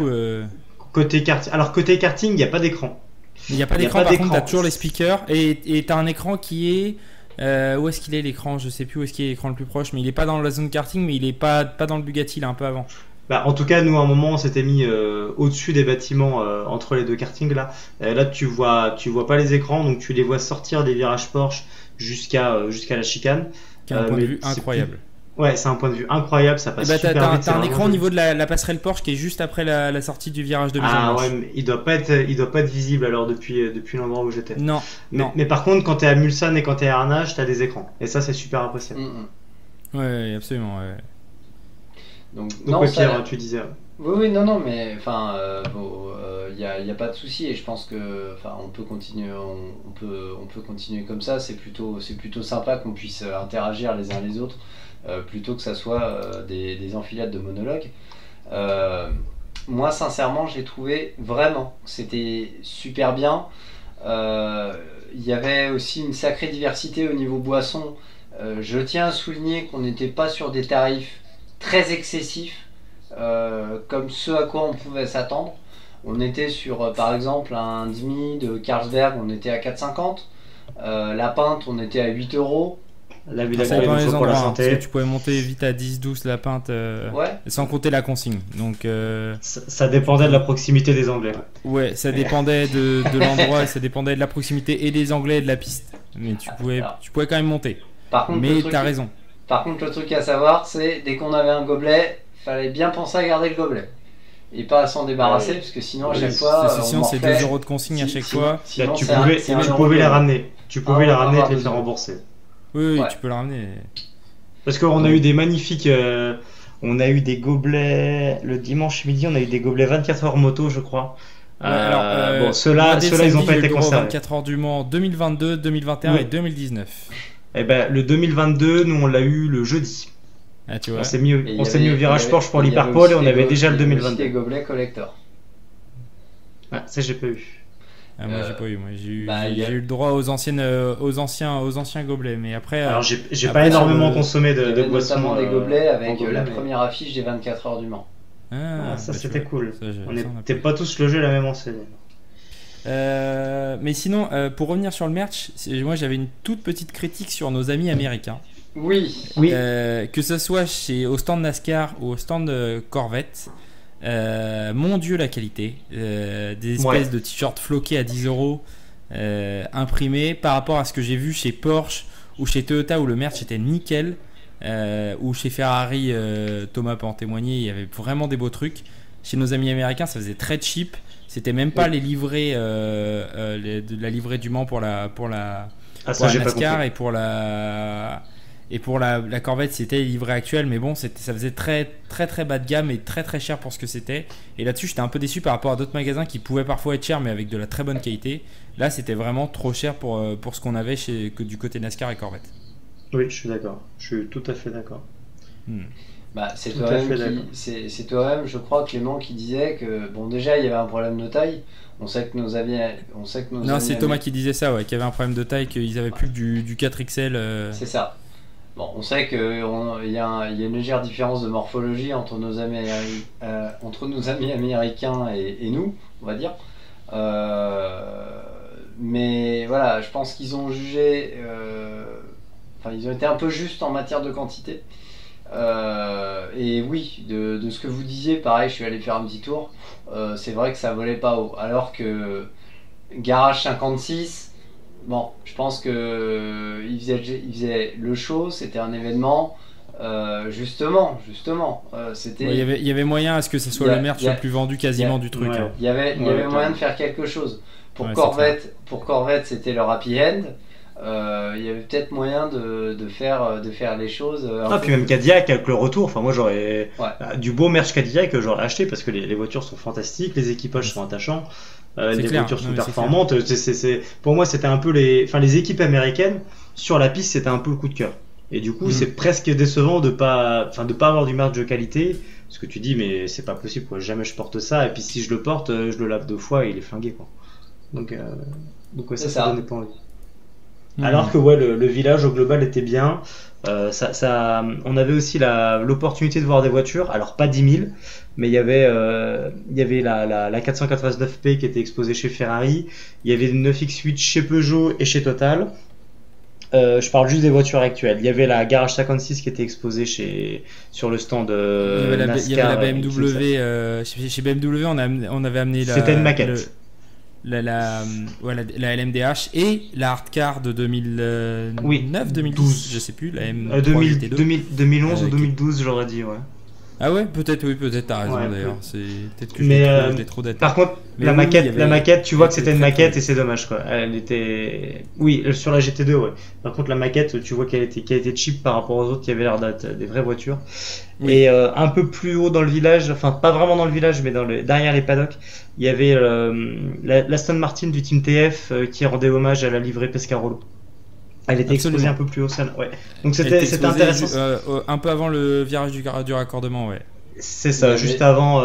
côté karting. Alors côté karting, il n'y a pas d'écran. Il n'y a pas d'écran. Par contre, tu as toujours les speakers et tu as un écran qui est où est-ce qu'il est l'écran? Je sais plus où est-ce qu'il est l'écran le plus proche, mais il est pas dans la zone karting, mais il est pas dans le Bugatti, il est un peu avant. En tout cas, nous, à un moment, on s'était mis au-dessus des bâtiments entre les deux kartings là. Là, tu vois pas les écrans, donc tu les vois sortir des virages Porsche jusqu'à la chicane. Qui a un point de vue incroyable. Ouais, c'est un point de vue incroyable, ça passe super vite. T'as un écran au niveau de la passerelle Porsche qui est juste après la sortie du virage de Maison Blanche. Ah ouais, mais il doit pas être visible alors depuis l'endroit où j'étais. Non. Mais par contre, quand t'es à Mulsanne et quand t'es à Arnage, t'as des écrans. Et ça, c'est super appréciable. Ouais, absolument. Ouais. Donc Pierre, tu disais. Oui, non, mais enfin, y a pas de souci, et je pense que, enfin, on peut continuer comme ça. C'est plutôt sympa qu'on puisse interagir les uns les autres, plutôt que ça soit des enfilades de monologues. Moi, sincèrement, j'ai trouvé vraiment que c'était super bien. Il y avait aussi une sacrée diversité au niveau boisson. Je tiens à souligner qu'on n'était pas sur des tarifs très excessifs, comme ce à quoi on pouvait s'attendre. On était sur, par exemple, un demi de Carlsberg, on était à 4,50. La pinte, on était à 8 €. Ça dépend des endroits, parce que tu pouvais monter vite à 10-12 la pinte, sans compter la consigne. Donc, ça dépendait de la proximité des Anglais. Ouais, ça dépendait de l'endroit, ça dépendait de la proximité et des Anglais et de la piste. Mais tu pouvais quand même monter. Par contre, mais t'as raison. Par contre, le truc à savoir, c'est dès qu'on avait un gobelet, fallait bien penser à garder le gobelet. Et pas à s'en débarrasser, parce que sinon, à chaque fois. Sinon, c'est 2 € de consigne à chaque fois. Sinon, tu c'est pouvais les ramener. Tu pouvais les ramener et te les €. faire rembourser. Oui, Ouais. tu peux le ramener. Parce qu'on a eu des magnifiques. On a eu des gobelets. Le dimanche midi, on a eu des gobelets 24 heures moto, je crois. Ouais, alors, bon, ceux-là, ils n'ont pas été conservés. 24 heures du Mans 2022, 2021 Oui. et 2019. Eh ben, le 2022, nous, on l'a eu le jeudi. Ah, tu vois. On s'est mis au virage il y avait- Porsche pour il y avait l'Hyperpole et aussi on des avait déjà le il y avait aussi 2022. des gobelets collector. Ah, ça, j'ai pas eu. Ah, moi, j'ai pas eu. Moi, j'ai il y a- eu le droit aux anciens gobelets. Mais après, Alors, j'ai pas après, énormément sur le- consommé Il y de avait boissons. notamment les gobelets en avec gobelet, la mais- première affiche des 24 heures du Mans. Ah, ça, bah, tu c'était vois. cool. Ça, On ça, a n'était pas pas tous logés à la même enseigne. Mais sinon, pour revenir sur le merch, moi j'avais une toute petite critique sur nos amis américains. Oui, Oui. Que ce soit au stand NASCAR ou au stand Corvette, mon Dieu la qualité. Des espèces Ouais. de t-shirts floqués à 10 € imprimés par rapport à ce que j'ai vu chez Porsche ou chez Toyota où le merch était nickel. Ou chez Ferrari, Thomas peut en témoigner, il y avait vraiment des beaux trucs. Chez nos amis américains, ça faisait très cheap. C'était même pas les livrets, de la livrée du Mans pour la Ah, ça, j'ai pas NASCAR compris. et pour la Corvette, c'était les livrets actuels. Mais bon, ça faisait très très très bas de gamme et très très cher pour ce que c'était. Et là-dessus, j'étais un peu déçu par rapport à d'autres magasins qui pouvaient parfois être chers, mais avec de la très bonne qualité. Là, c'était vraiment trop cher pour ce qu'on avait du côté NASCAR et Corvette. Oui, je suis d'accord. Je suis tout à fait d'accord. c'est Tout à fait d'accord. c'est toi-même, je crois, Clément, qui disait que bon, déjà il y avait un problème de taille. On sait que nos amis, Non, c'est Thomas qui disait ça, ouais, qu'il y avait un problème de taille, qu'ils avaient plus que du 4XL. C'est ça. Bon, on sait qu'il y a une légère différence de morphologie entre nos amis américains et nous, on va dire. Mais voilà, je pense qu'ils ont jugé. Ils ont été un peu justes en matière de quantité. Et oui, de ce que vous disiez, pareil, je suis allé faire un petit tour. C'est vrai que ça volait pas haut. Alors que Garage 56, bon, je pense que il faisait le show, c'était un événement. Justement, c'était. Ouais, il y avait moyen à ce que ce soit le merch le plus vendu quasiment du truc. Ouais. Hein. Il y avait moyen de faire quelque chose. Pour Ouais, Corvette, c'était le happy end. Il y avait peut-être moyen de faire les choses. Puis même Cadillac avec le retour. Enfin, moi, j'aurais Ouais. du beau merch Cadillac que j'aurais acheté parce que les voitures sont fantastiques, les équipages sont attachants, les clair. voitures sont Non, mais c'est performantes. Pour moi, c'était un peu les équipes américaines sur la piste, c'était un peu le coup de cœur. Et du coup, c'est presque décevant de pas avoir du merch de qualité. Parce que tu dis, mais c'est pas possible, quoi. Jamais je porte ça. Et puis si je le porte, je le lave 2 fois et il est flingué, quoi. Donc ouais, ça donnait pas envie. Alors que le village au global était bien. On avait aussi l'opportunité de voir des voitures. Alors pas 10 000, mais il y avait la 489P qui était exposée chez Ferrari. Il y avait une 9X8 chez Peugeot et chez Total. Je parle juste des voitures actuelles. Il y avait la Garage 56 qui était exposée sur le stand NASCAR. Il y avait la BMW. Chez BMW, on avait amené C'était une maquette. La LMDH et la Hardcar de 2009, 2012, je sais plus, la M3 GT2. 2011 ou 2012, j'aurais dit, ouais. Ah ouais, peut-être, t'as raison Ouais, d'ailleurs. C'est peut-être que mais je l'ai trop daté. par contre, Mais la oui, maquette, tu vois que c'était une très, maquette très- et c'est dommage, quoi. Elle était, oui, sur la GT2, ouais. Par contre, la maquette, tu vois qu'elle était cheap par rapport aux autres qui avaient l'air d'être des vraies voitures. Oui. Et un peu plus haut dans le village, enfin pas vraiment dans le village, mais derrière les paddocks, il y avait l'Aston Martin du team TF qui rendait hommage à la livrée Pescarolo. Elle était exposée Absolument. un peu plus haut, ça, ouais. Donc Elle était c'était exposée intéressant. un peu avant le virage du raccordement, ouais. C'est ça, Il y juste avait- avant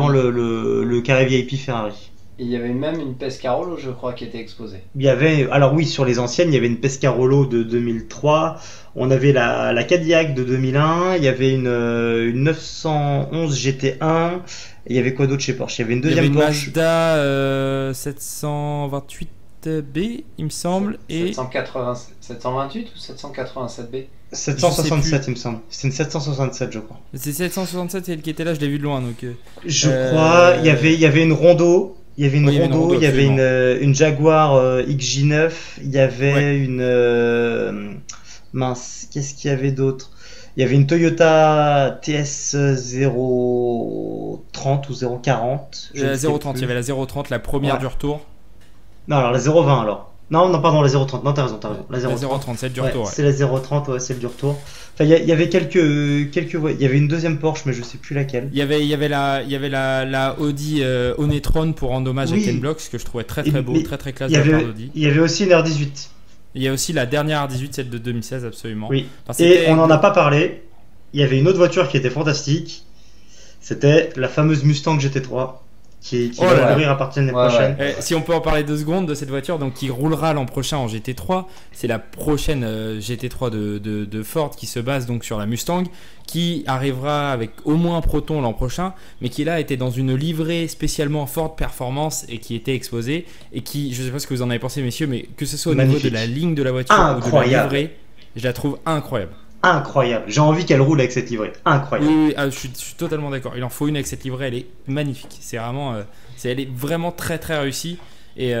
le carré VIP Ferrari. Il y avait même une Pescarolo, je crois, qui était exposée. Il y avait, alors oui, sur les anciennes, il y avait une Pescarolo de 2003, on avait la Cadillac de 2001, il y avait une 911 GT1, et il y avait quoi d'autre chez Porsche? Il y avait une Il y avait deuxième une Porsche. Mazda 728B, il me semble, et 728 ou 787B? 767, il me semble. C'est une 767, je crois. c'est 767, c'est elle qui était là, je l'ai vu de loin, donc. Je crois, il y avait une Rondo. Il y avait une Oui, il y avait une Rondo, Rondo, il y avait absolument. une Jaguar XJ9, il y avait Ouais. une mince, qu'est-ce qu'il y avait d'autre? Il y avait une Toyota TS 030 ou 040. je ne La sais 030, il y plus. avait la 030, la première Ouais. du retour. Non, alors la 020 alors. Non, non, pardon, la 030. Non, t'as raison, t'as raison. La La 030. 030, celle du Ouais, retour. Ouais. c'est la 030, ouais, celle du retour. Enfin, il y avait ouais, il y avait une deuxième Porsche, mais je sais plus laquelle. Il y avait la Audi Onetron pour rendre hommage Oui. à Ken Block, ce que je trouvais très Et- très beau, mais très classe Il de y la part avait, d'Audi. il y avait aussi une R18. Il y a aussi la dernière R18, celle de 2016, absolument. Oui. Enfin, Et c'était- on n'en a pas parlé. Il y avait une autre voiture qui était fantastique. C'était la fameuse Mustang GT3 qui Oh va là là. courir à partir de l'année Ouais, prochaine. Si on peut en parler 2 secondes de cette voiture, donc qui roulera l'an prochain en GT3, c'est la prochaine GT3 de Ford qui se base donc sur la Mustang, qui arrivera avec au moins un Proton l'an prochain, mais qui là était dans une livrée spécialement Ford Performance et qui était exposée et qui, je sais pas ce que vous en avez pensé messieurs, mais que ce soit au niveau Magnifique. de la ligne de la voiture ou de la Incroyable. livrée, je la trouve incroyable. Incroyable. J'ai envie qu'elle roule avec cette livrée. Incroyable. Oui, je suis totalement d'accord. Il en faut une avec cette livrée, elle est magnifique. C'est vraiment, elle est vraiment très très réussie. Et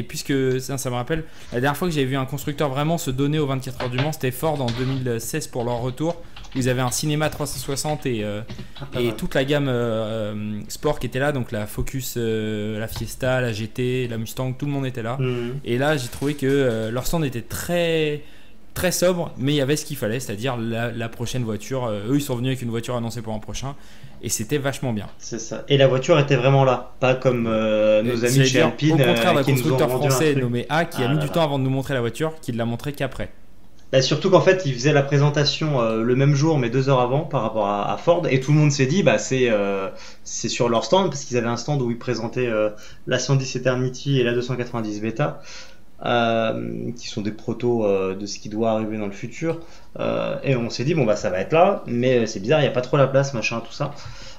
puisque ça me rappelle, la dernière fois que j'avais vu un constructeur vraiment se donner aux 24 heures du Mans, c'était Ford en 2016 pour leur retour. Vous avez un cinéma 360 et toute la gamme sport qui était là, donc la Focus, la Fiesta, la GT, la Mustang, tout le monde était là. Mhm. Et là, j'ai trouvé que leur stand était très sobre, mais il y avait ce qu'il fallait, c'est-à-dire la prochaine voiture. Eux, ils sont venus avec une voiture annoncée pour un prochain, et c'était vachement bien. C'est ça. Et la voiture était vraiment là. Pas comme nos J'allais amis chez dire, Alpine au contraire d'un qui nous ont constructeur vendu un français truc. nommé A qui a Ah mis là du là. temps avant de nous montrer la voiture, qui ne l'a montré qu'après. Bah, surtout qu'en fait, ils faisaient la présentation le même jour, mais 2 heures avant par rapport à Ford, et tout le monde s'est dit, bah c'est sur leur stand, parce qu'ils avaient un stand où ils présentaient la 110 Eternity et la 290 Beta, qui sont des protos de ce qui doit arriver dans le futur. Et on s'est dit, bon bah ça va être là, mais c'est bizarre, il n'y a pas trop la place, machin, tout ça.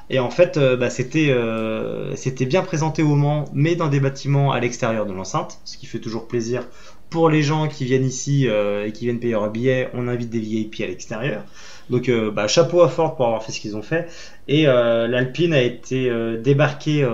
Et en fait, c'était bien présenté au Mans, mais dans des bâtiments à l'extérieur de l'enceinte, ce qui fait toujours plaisir pour les gens qui viennent ici et qui viennent payer leur billet. On invite des VIP à l'extérieur. Donc chapeau à Ford pour avoir fait ce qu'ils ont fait. Et l'Alpine a été débarquée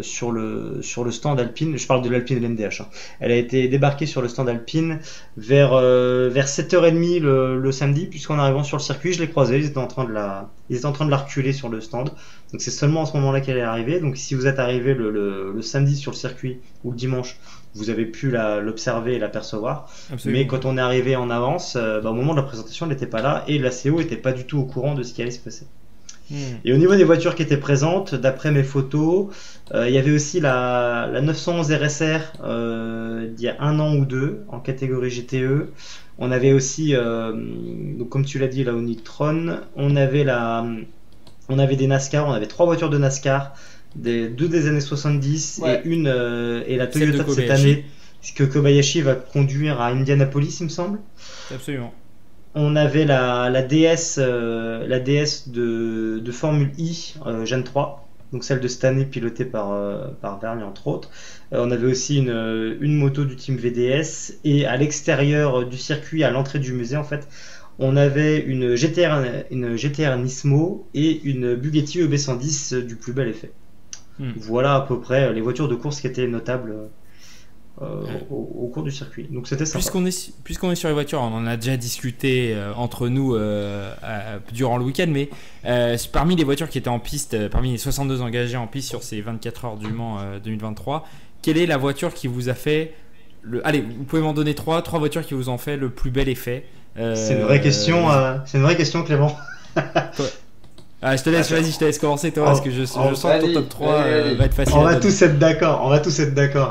sur le stand Alpine. Je parle de l'Alpine LMDH. Hein. Elle a été débarquée sur le stand Alpine vers 7h30 le samedi, puisqu'en arrivant sur le circuit, je l'ai croisée. Ils étaient en train de la reculer sur le stand. Donc c'est seulement à ce moment-là qu'elle est arrivée. Donc si vous êtes arrivé le samedi sur le circuit ou le dimanche, vous avez pu l'observer et l'apercevoir. Absolument. Mais quand on est arrivé en avance, au moment de la présentation, elle n'était pas là et la CO n'était pas du tout au courant de ce qui allait se passer. Et au niveau des voitures qui étaient présentes, d'après mes photos, il y avait aussi la 911 RSR d'il y a 1 an ou 2 en catégorie GTE. On avait aussi, donc comme tu l'as dit, la Onitron. On avait des NASCAR, on avait 3 voitures de NASCAR. 2 des années 70 Ouais. et la Celle de Toyota de cette Kobayashi. année que Kobayashi va conduire à Indianapolis, il me semble. Absolument. On avait la DS de Formule I Gen 3, donc celle de cette année pilotée par Vergne entre autres. On avait aussi une moto du team VDS et à l'extérieur du circuit, à l'entrée du musée en fait, on avait une GTR Nismo et une Bugatti EB110 du plus bel effet. Voilà à peu près les voitures de course qui étaient notables au cours du circuit. Donc c'était sympa. Puisqu'on est sur les voitures, on en a déjà discuté entre nous durant le week-end, mais parmi les voitures qui étaient en piste, parmi les 62 engagés en piste sur ces 24 heures du Mans 2023, quelle est la voiture qui vous a fait Allez, vous pouvez m'en donner trois voitures qui vous ont fait le plus bel effet. C'est une vraie question, Clément. Je te laisse commencer toi, parce que je sens que ton top 3 va être facile. On va tous être d'accord.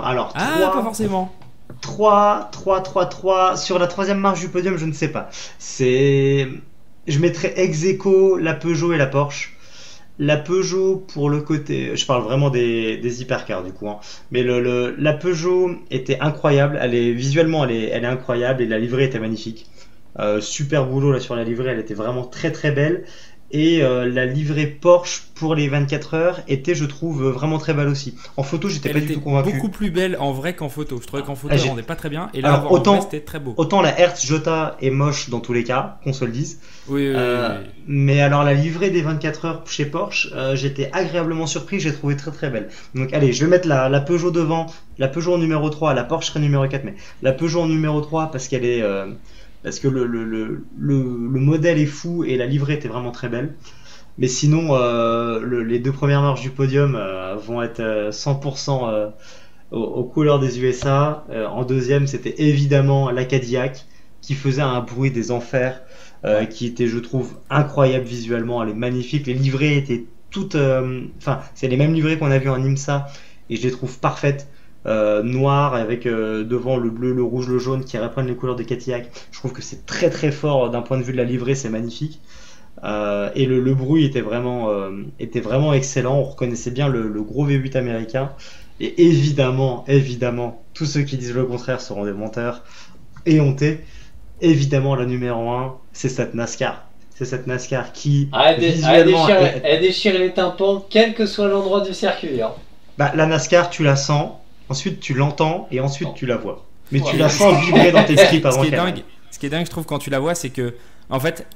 Alors, pas forcément. 3. Sur la 3e marche du podium, je ne sais pas. Je mettrais ex aequo la Peugeot et la Porsche. La Peugeot pour le côté, je parle vraiment des hypercars du coup, hein. Mais la Peugeot était incroyable. Visuellement, elle est incroyable et la livrée était magnifique. Super boulot là sur la livrée, elle était vraiment très très belle. Et la livrée Porsche pour les 24 heures était, je trouve, vraiment très belle aussi. En photo, j'étais pas du tout convaincu. Beaucoup plus belle en vrai qu'en photo. Je trouvais qu'en photo, elle rendait pas très bien. Et là, alors, en vrai, c'était très beau. Autant la Hertz Jota est moche dans tous les cas, qu'on se le dise. Oui. Mais alors, la livrée des 24 heures chez Porsche, j'étais agréablement surpris. J'ai trouvé très très belle. Donc, allez, je vais mettre la Peugeot devant, la Peugeot en numéro 3, la Porsche serait numéro 4, mais la Peugeot en numéro 3 parce qu'elle est parce que le modèle est fou et la livrée était vraiment très belle. Mais sinon, les 2 premières marches du podium vont être 100% aux couleurs des USA. En deuxième, c'était évidemment la Cadillac qui faisait un bruit des enfers, qui était, je trouve, incroyable visuellement. Elle est magnifique. Les livrées étaient toutes, enfin, c'est les mêmes livrées qu'on a vues en IMSA et je les trouve parfaites. Noir avec devant le bleu, le rouge, le jaune qui reprennent les couleurs des Cadillac. Je trouve que c'est très très fort d'un point de vue de la livrée, c'est magnifique. Et le bruit était vraiment excellent. On reconnaissait bien le gros V8 américain. Et évidemment, tous ceux qui disent le contraire seront des menteurs éhontés. Évidemment, la numéro 1, c'est cette NASCAR. C'est cette NASCAR qui visuellement elle déchire les tympans, quel que soit l'endroit du circuit. Hein. Bah, la NASCAR, tu la sens, ensuite tu l'entends et ensuite tu la vois. Mais tu la sens vibrer dans tes tripes avant qu'elle. Ce qui est dingue, je trouve, quand tu la vois, c'est que, en fait,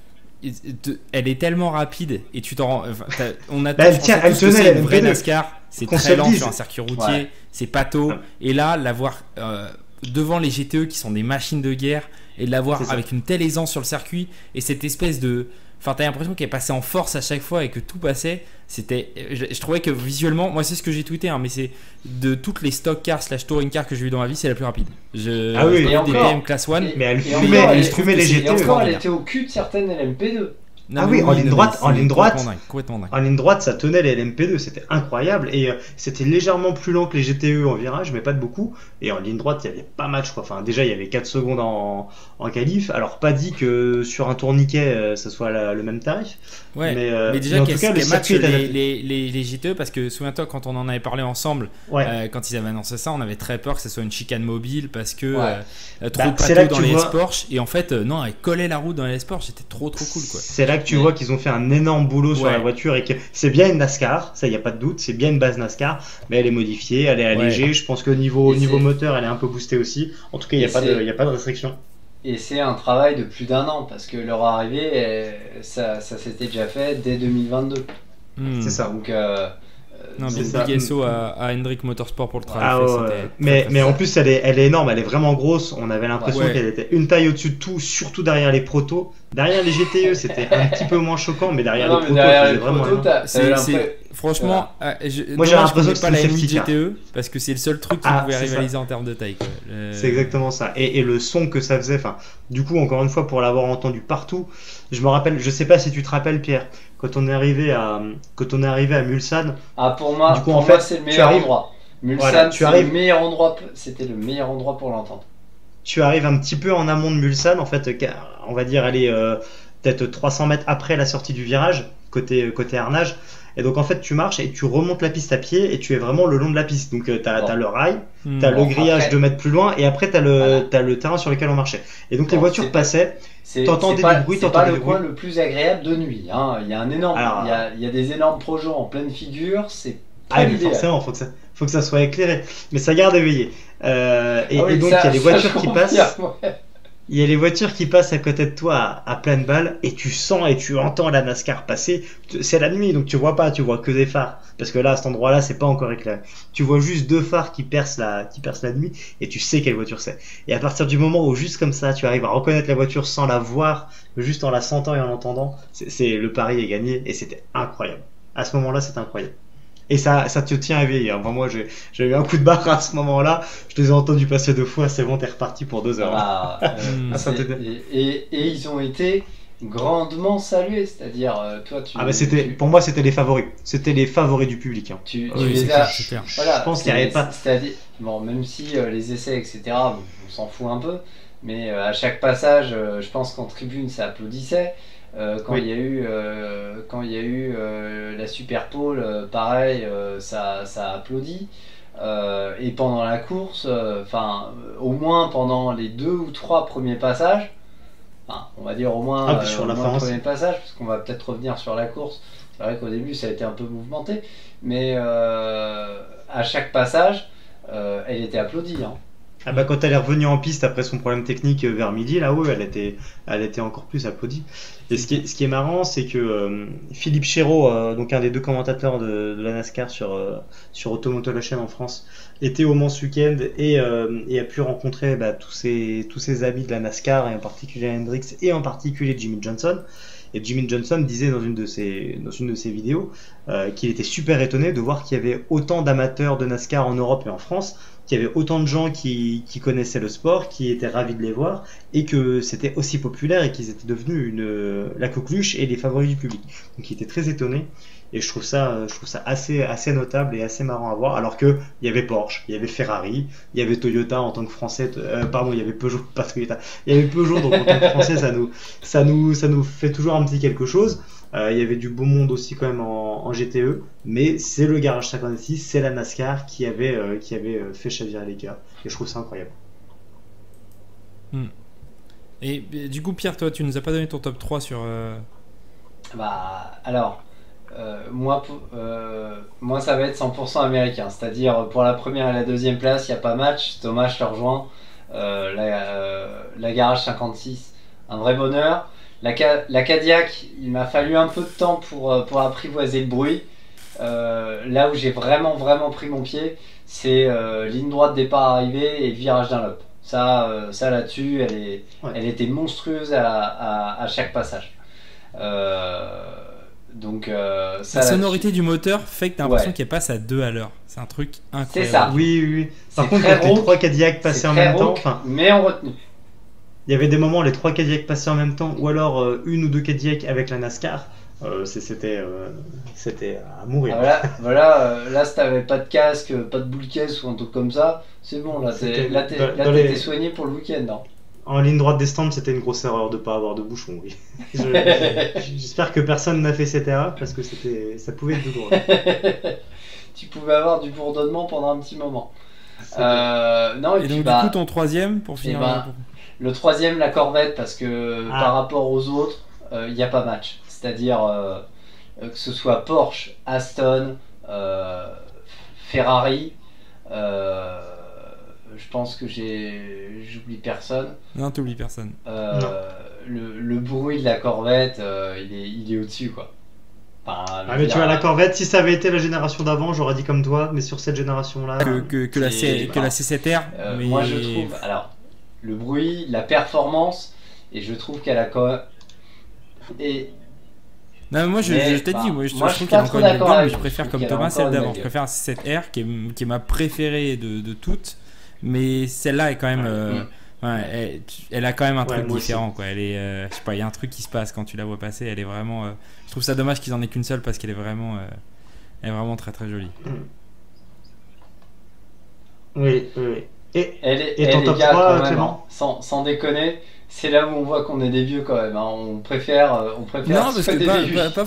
elle est tellement rapide et tu t'en rends. On a elle tenait une vraie NASCAR, c'est très lent sur un circuit routier, c'est pâteau. Ouais. Et là, la voir devant les GTE qui sont des machines de guerre et de la voir avec une telle aisance sur le circuit et cette espèce de. Enfin, t'as l'impression qu'elle passait en force à chaque fois et que tout passait. C'était, je trouvais que visuellement, moi c'est ce que j'ai tweeté, hein, mais c'est de toutes les stock cars / touring cars que j'ai eu dans ma vie, c'est la plus rapide. Ah oui, des PM Class 1. Mais elle fumait les GTE. Et encore, elle était au cul de certaines LMP2. Non, ah oui, en ligne droite, complètement dingue. En ligne droite, ça tenait les LMP2, c'était incroyable et c'était légèrement plus lent que les GTE en virage, mais pas de beaucoup. Et en ligne droite, il y avait pas match quoi. Enfin, déjà il y avait 4 secondes en qualif. Alors pas dit que sur un tourniquet, ça soit le même tarif. Ouais. Mais déjà qu'elle match les GTE parce que souviens-toi quand on en avait parlé ensemble, quand ils avaient annoncé ça, on avait très peur que ce soit une chicane mobile parce que trop de pâteau dans les S-Porsche et en fait non, elle collait la route dans les S-Porsche, c'était trop cool quoi. C'est là que tu vois qu'ils ont fait un énorme boulot sur la voiture et que c'est bien une NASCAR, ça y a pas de doute, c'est bien une base NASCAR, mais elle est modifiée, elle est allégée. Je pense que niveau moteur, elle est un peu boostée aussi. En tout cas, il y a pas de restriction. Et c'est un travail de plus d'1 an parce que leur arrivée, ça s'était déjà fait dès 2022. C'est ça. Donc non, mais big SO à Hendrick Motorsport pour le travail. Mais en plus, elle est énorme, elle est vraiment grosse. On avait l'impression qu'elle était une taille au-dessus de tout, surtout derrière les protos. Derrière les GTE, c'était un petit peu moins choquant, mais derrière les protos, c'était vraiment. Franchement, moi j'ai l'impression que c'est pas la safety GTE parce que c'est le seul truc qui pouvait rivaliser en termes de taille. C'est exactement ça. Et le son que ça faisait, enfin, du coup, encore une fois, pour l'avoir entendu partout, je me rappelle, je sais pas si tu te rappelles, Pierre, quand on est arrivé à Mulsanne. Ah, pour moi, du coup, moi c'est le meilleur endroit. Mulsanne, c'était le meilleur endroit pour l'entendre. Tu arrives un petit peu en amont de Mulsanne, en fait, on va dire, aller peut-être 300 mètres après la sortie du virage, côté Arnage. Et donc en fait tu marches et tu remontes la piste à pied et tu es vraiment le long de la piste. Donc t'as le rail, t'as le grillage après, 2 mètres plus loin et après t'as le terrain sur lequel on marchait. Et donc les voitures passaient, t'entendais du bruit, c'est pas le coin le plus agréable de nuit. Hein. Il y a un énorme, il y a des énormes projets en pleine figure. C'est pas l'idéal. Forcément, faut que ça soit éclairé. Mais ça garde éveillé. Et donc il y a les voitures qui passent. Il y a les voitures qui passent à côté de toi à pleine balle et tu sens et tu entends la NASCAR passer. C'est la nuit donc tu vois que des phares parce que là à cet endroit-là c'est pas encore éclairé. Tu vois juste 2 phares qui percent la nuit et tu sais quelle voiture c'est. Et à partir du moment où juste comme ça tu arrives à reconnaître la voiture sans la voir, juste en la sentant et en l'entendant, c'est le pari est gagné et c'était incroyable. À ce moment-là c'était incroyable. Et ça te tient éveillé. Enfin, moi, j'ai eu un coup de barre à ce moment-là. Je les ai entendus passer 2 fois. C'est bon, t'es reparti pour 2 heures. Et ils ont été grandement salués. C'est-à-dire, toi, pour moi, c'était les favoris. C'était les favoris du public. Hein. C'est clair. Voilà, je pense qu'il n'y avait pas. Bon, même si les essais, etc., on s'en fout un peu. Mais à chaque passage, je pense qu'en tribune, ça applaudissait. Quand il y a eu la Super Pole, pareil, ça a applaudi. Et pendant la course, au moins pendant les 2 ou 3 premiers passages, on va dire au moins le premier passage, parce qu'on va peut-être revenir sur la course. C'est vrai qu'au début ça a été un peu mouvementé, mais à chaque passage, elle était applaudie. Hein. Ah bah quand elle est revenue en piste après son problème technique vers midi, là ouais, elle était encore plus applaudie. Et ce qui est marrant, c'est que Philippe Chéreau, donc un des deux commentateurs de la NASCAR sur Automoto la chaîne en France, était au Mans ce week-end et a pu rencontrer tous ces amis de la NASCAR, et en particulier Hendricks et en particulier Jimmy Johnson. Et Jimmy Johnson disait dans une de ses vidéos qu'il était super étonné de voir qu'il y avait autant d'amateurs de NASCAR en Europe et en France, qu'il y avait autant de gens qui connaissaient le sport, qui étaient ravis de les voir, et que c'était aussi populaire et qu'ils étaient devenus la coqueluche et les favoris du public. Donc il était très étonné, et je trouve ça assez notable et assez marrant à voir, alors que il y avait Porsche, il y avait Ferrari, il y avait Toyota en tant que français, il y avait Peugeot, pas Toyota, il y avait Peugeot, donc en tant que français ça nous fait toujours un petit quelque chose. Il y avait du beau monde aussi quand même en GTE, mais c'est le Garage 56, c'est la NASCAR qui avait fait chavirer les cœurs, et je trouve ça incroyable. Et du coup, Pierre, toi, tu nous as pas donné ton top 3 sur... Alors, moi, ça va être 100% américain, c'est-à-dire pour la première et la deuxième place, il n'y a pas match. Thomas, je te rejoins. La Garage 56, un vrai bonheur. La Cadillac, il m'a fallu un peu de temps pour apprivoiser le bruit. Là où j'ai vraiment pris mon pied, c'est ligne droite départ arrivée et virage d'un lobe. Ça là-dessus, elle était monstrueuse à chaque passage. La sonorité du moteur fait que t'as l'impression qu'elle passe à 2 à l'heure. C'est un truc incroyable. C'est ça. Oui. Par contre, quand les 3 Cadillacs passaient en même temps, mais en retenue. Il y avait des moments où les 3 Cadillacs passaient en même temps, ou alors une ou deux Cadillacs avec la NASCAR. C'était à mourir. Là, si t'avais pas de casque, pas de boule caisse ou un truc comme ça, c'est bon. Là, t'étais soigné pour le week-end. Hein. En ligne droite des stands, c'était une grosse erreur de pas avoir de bouchon. Oui. J'espère que personne n'a fait cette erreur parce que ça pouvait être douloureux. Tu pouvais avoir du bourdonnement pendant un petit moment. Et donc, du coup, ton troisième pour finir. Le troisième, la Corvette, parce que par rapport aux autres, il n'y a pas match. C'est-à-dire que ce soit Porsche, Aston, Ferrari, je pense que j'oublie personne. Non, t'oublies personne. Le bruit de la Corvette, il est au-dessus, quoi. Mais tu vois, la Corvette, si ça avait été la génération d'avant, j'aurais dit comme toi, mais sur cette génération-là... Que la C7R, mais... Moi, je trouve... Alors, le bruit, la performance, et je trouve qu'elle a quand même... Non, mais moi je t'ai dit, je trouve qu'elle a encore une belle, mais je préfère comme Thomas celle d'avant. Je préfère C7R qui est ma préférée de toutes, mais celle-là est quand même... elle a quand même un truc différent, quoi. Elle est, je sais pas, il y a un truc qui se passe quand tu la vois passer. Elle est vraiment. Je trouve ça dommage qu'ils en aient qu'une seule parce qu'elle est vraiment très très jolie. Oui. Et ton top 3, Clément, sans déconner, c'est là où on voit qu'on est des vieux quand même. Hein. On préfère. Non, parce que pas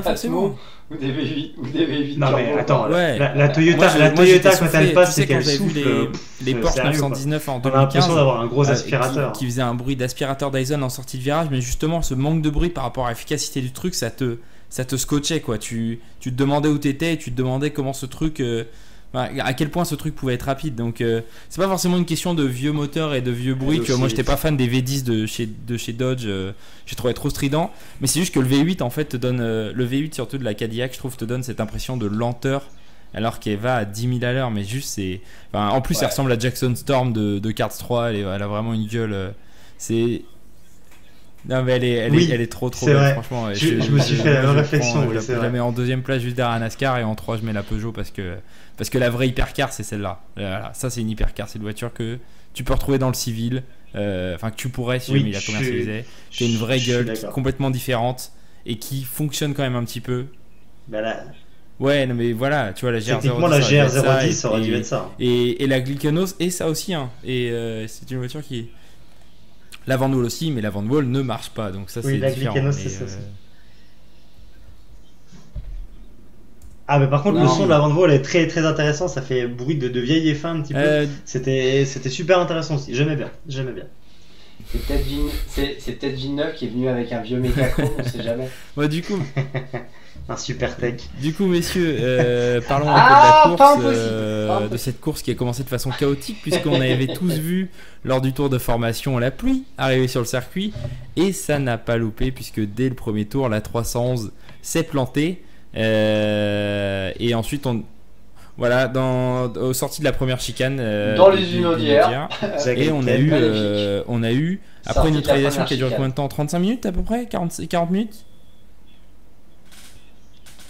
forcément. Ou des V8. Non, mais attends, la Toyota, quand elle passe, c'est qu'elle souffle. Les Porsche 919 en 2015. On a l'impression d'avoir un gros aspirateur. Qui faisait un bruit d'aspirateur Dyson en sortie de virage, mais justement, ce manque de bruit par rapport à l'efficacité du truc, ça te scotchait, quoi. Tu te demandais où t'étais et tu te demandais comment ce truc. À quel point ce truc pouvait être rapide. Donc c'est pas forcément une question de vieux moteurs et de vieux bruits. Moi j'étais pas fan des V10 de chez Dodge, j'ai trouvé trop strident, mais c'est juste que le V8 en fait te donne le V8 surtout de la Cadillac, je trouve, te donne cette impression de lenteur alors qu'elle va à 10 000 à l'heure, mais juste c'est en plus elle ressemble à Jackson Storm de Karts 3. Elle a vraiment une gueule, non mais elle est trop belle, franchement. Je me suis fait la même réflexion. Je la mets en deuxième place juste derrière la NASCAR, et en 3 je mets la Peugeot parce que la vraie hypercar c'est celle-là. Voilà, ça c'est une hypercar, c'est une voiture que tu peux retrouver dans le civil, que tu pourrais si jamais il la commercialisait. C'est une vraie gueule complètement différente et qui fonctionne quand même un petit peu. Ouais, non mais voilà, tu vois, la GR010. Techniquement, la GR010 ça aurait dû être ça. Et la Glickenhaus et ça aussi, hein. Et c'est une voiture qui... La Vanwall aussi, mais la Vanwall ne marche pas, donc ça c'est différent. Oui, la c'est ça. Ah, mais par contre, le son de la Vanwall est très très intéressant, ça fait bruit de vieille F1 un petit peu. C'était super intéressant aussi, j'aimais bien. C'est peut-être Villeneuve qui est venu avec un vieux mécachrome, on sait jamais. Ouais, du coup, Un super tech. messieurs, parlons Ah, un peu de pas la course, impossible, pas de impossible. cette course qui a commencé de façon chaotique, puisqu'on avait tous vu lors du tour de formation la pluie arriver sur le circuit, et ça n'a pas loupé, puisque dès le premier tour, la 311 s'est plantée, et ensuite voilà, aux sorties de la première chicane, Dans les Unaudières. et on a eu après Sortie une de la neutralisation première qui a duré chicane. combien de temps? 35 minutes à peu près? 40 minutes?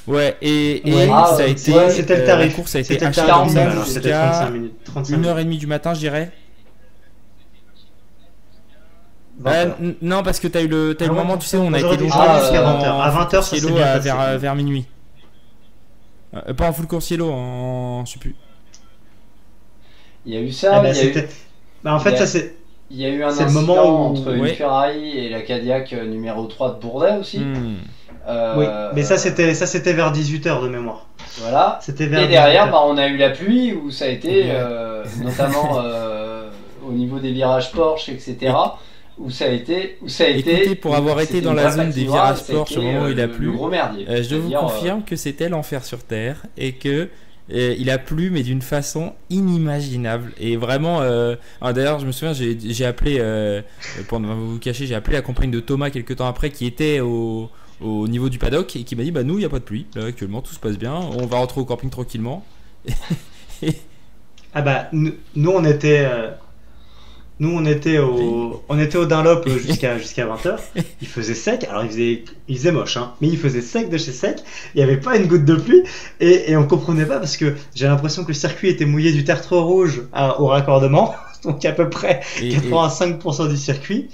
Ouais, et Ouais. ça a été. ouais, C'était le la tarif. course a été C'était le achetée tarif comme ça minimum, alors c'était 35 jusqu'à minutes. 35 minutes. 1h30 du matin, je dirais. 20 heures. Non, parce que t'as eu le Ah ouais, moment, tu sais, où on a j'aurais été dit longtemps jusqu'à en 20h. À 20h, ça s'est Cielo bien passé. vers minuit. Pas en full course Cielo, je sais plus. Il y a eu Ah ça, bah, il y a eu- c'était. Bah, en fait, il y a- ça c'est. il y a eu un c'est le incident moment où- entre Ouais. une Ferrari et la Cadillac numéro 3 de Bourdet aussi. Hmm. Oui, mais ça c'était vers 18h de mémoire. Voilà. C'était vers Et derrière, 18h. bah, on a eu la pluie où ça a été, Ouais. notamment au niveau des virages Porsche, etc. Où ça a été. Écoutez, pour avoir été c'était dans une la vraie zone des patinoire, virages ça a Porsche au été, moment où il a le plu, gros merdier. je vous C'est-à-dire, confirme que c'était l'enfer sur Terre et que il a plu, mais d'une façon inimaginable. Et vraiment, alors d'ailleurs, je me souviens, j'ai appelé, pour ne pas vous cacher, j'ai appelé la compagne de Thomas quelques temps après qui était au niveau du paddock et qui m'a dit bah nous, il n'y a pas de pluie. Là, actuellement, tout se passe bien. On va rentrer au camping tranquillement. Ah bah nous on était au Dunlop jusqu'à 20h. Il faisait sec, alors il faisait moche hein, mais il faisait sec de chez sec. Il n'y avait pas une goutte de pluie et on comprenait pas parce que j'ai l'impression que le circuit était mouillé du tertre rouge au raccordement, donc à peu près Et- 85% du circuit.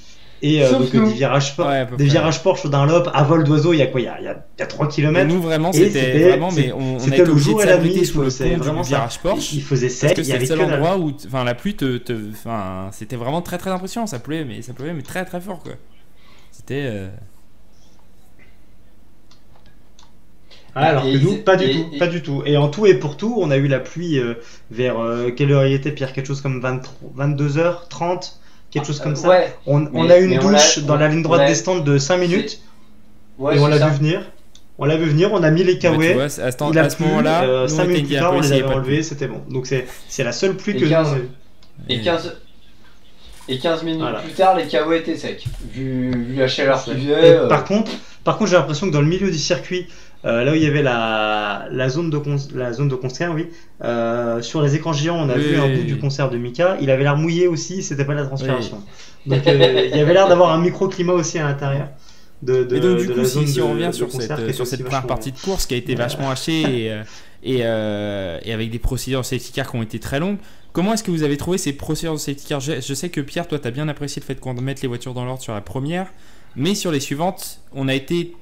Et Sauf donc nous. des virages Ouais, à peu des près. virages Porsche au Dunlop à vol d'oiseau, il y a quoi, il y a 3 Et km. nous vraiment Et c'était vraiment mais on a c'était été le obligé de jour et la s'abriter nuit, sous le c'est pont vraiment du ça. virage Porsche. Il faisait Parce sec, que il y c'est le avait seul que dalle. endroit où la pluie enfin c'était vraiment très très impressionnant, ça pleuvait mais très très fort quoi. C'était Ah, alors Et que nous, ils- pas du et- tout, et- pas du tout. Et en tout et pour tout, on a eu la pluie vers quelle heure il était, Pierre? Quelque chose comme 22h30, quelque chose comme ça. Ouais, On mais- a eu une mais on douche l'a- dans la ligne droite on l'a- des stands de 5 minutes ouais, et on c'est l'a ça. vu venir. On l'a vu venir, on a mis les ouais, tu kawaii. vois, Il a à ce plu, moment-là, nous, 5 on était minutes plus tard, on Indianapolis, les il y avait avait pas de enlevés, c'était bon. Donc c'est la seule pluie Et que nous 15 on a eue. Et pluie. 15 minutes Voilà. plus tard, les KO étaient secs. Vu la chaleur qu'il Et faisait. par contre, j'ai l'impression que dans le milieu du circuit, là où il y avait la zone de concert, oui, sur les écrans géants, on a Oui, vu un oui, bout du oui. concert de Mika. Il avait l'air mouillé aussi, c'était pas de la transpiration. Donc il y avait l'air d'avoir un microclimat aussi à l'intérieur. Et donc du de coup, la zone si on revient de sur concert qui cette, était sur cette aussi première vachement- partie de course qui a été vachement hachée et avec des procédures de safety car qui ont été très longues, comment est-ce que vous avez trouvé ces procédures de safety car? Je sais que Pierre, toi, tu as bien apprécié le fait qu'on mette les voitures dans l'ordre sur la première, mais sur les suivantes, on a été...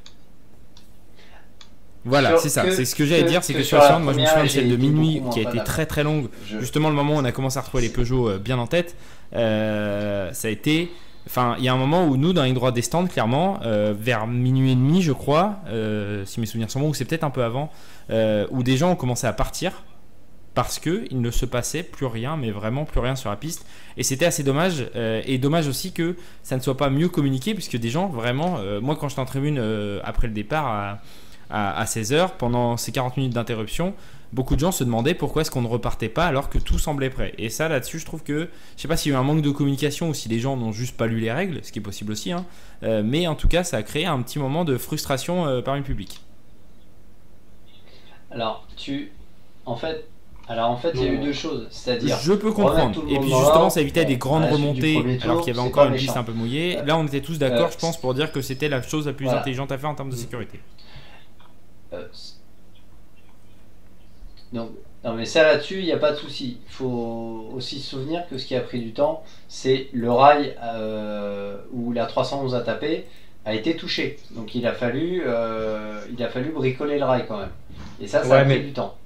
Voilà, Sur- c'est ça, que- c'est ce que j'allais que- dire, c'est que que sur sur la la suivante, moi je me première, souviens de celle j'ai de été minuit beaucoup moins qui a été fan. très très longue, justement le moment où on a commencé à retrouver les Peugeot bien en tête, ça a été... Enfin, il y a un moment où nous, dans les droits des stands, clairement, vers minuit et demi, je crois, si mes souvenirs sont bons, ou c'est peut-être un peu avant, où des gens ont commencé à partir parce que il ne se passait plus rien, mais vraiment plus rien sur la piste. Et c'était assez dommage, et dommage aussi que ça ne soit pas mieux communiqué, puisque des gens, vraiment, moi quand j'étais en tribune après le départ à 16h, pendant ces 40 minutes d'interruption, beaucoup de gens se demandaient pourquoi est-ce qu'on ne repartait pas alors que tout semblait prêt. Et ça, là-dessus, je trouve que, je sais pas s'il y a eu un manque de communication ou si les gens n'ont juste pas lu les règles, ce qui est possible aussi, hein, mais en tout cas, ça a créé un petit moment de frustration parmi le public. Alors, en fait, il y a eu deux choses. C'est-à-dire. Je peux comprendre. tout le Et monde puis dans justement, l'ordre, ça évitait des grandes à la suite du remontées premier tour, alors qu'il y avait c'est encore pas une piste méchant. un peu mouillée. Là, on était tous d'accord, je pense, pour dire que c'était la chose la plus Voilà. intelligente à faire en termes de sécurité. Donc, non, mais ça là-dessus, il n'y a pas de souci. Il faut aussi se souvenir que ce qui a pris du temps, c'est le rail où la 311 a tapé a été touché. Donc il a fallu bricoler le rail quand même. Et ça Ouais, a pris mais- du temps.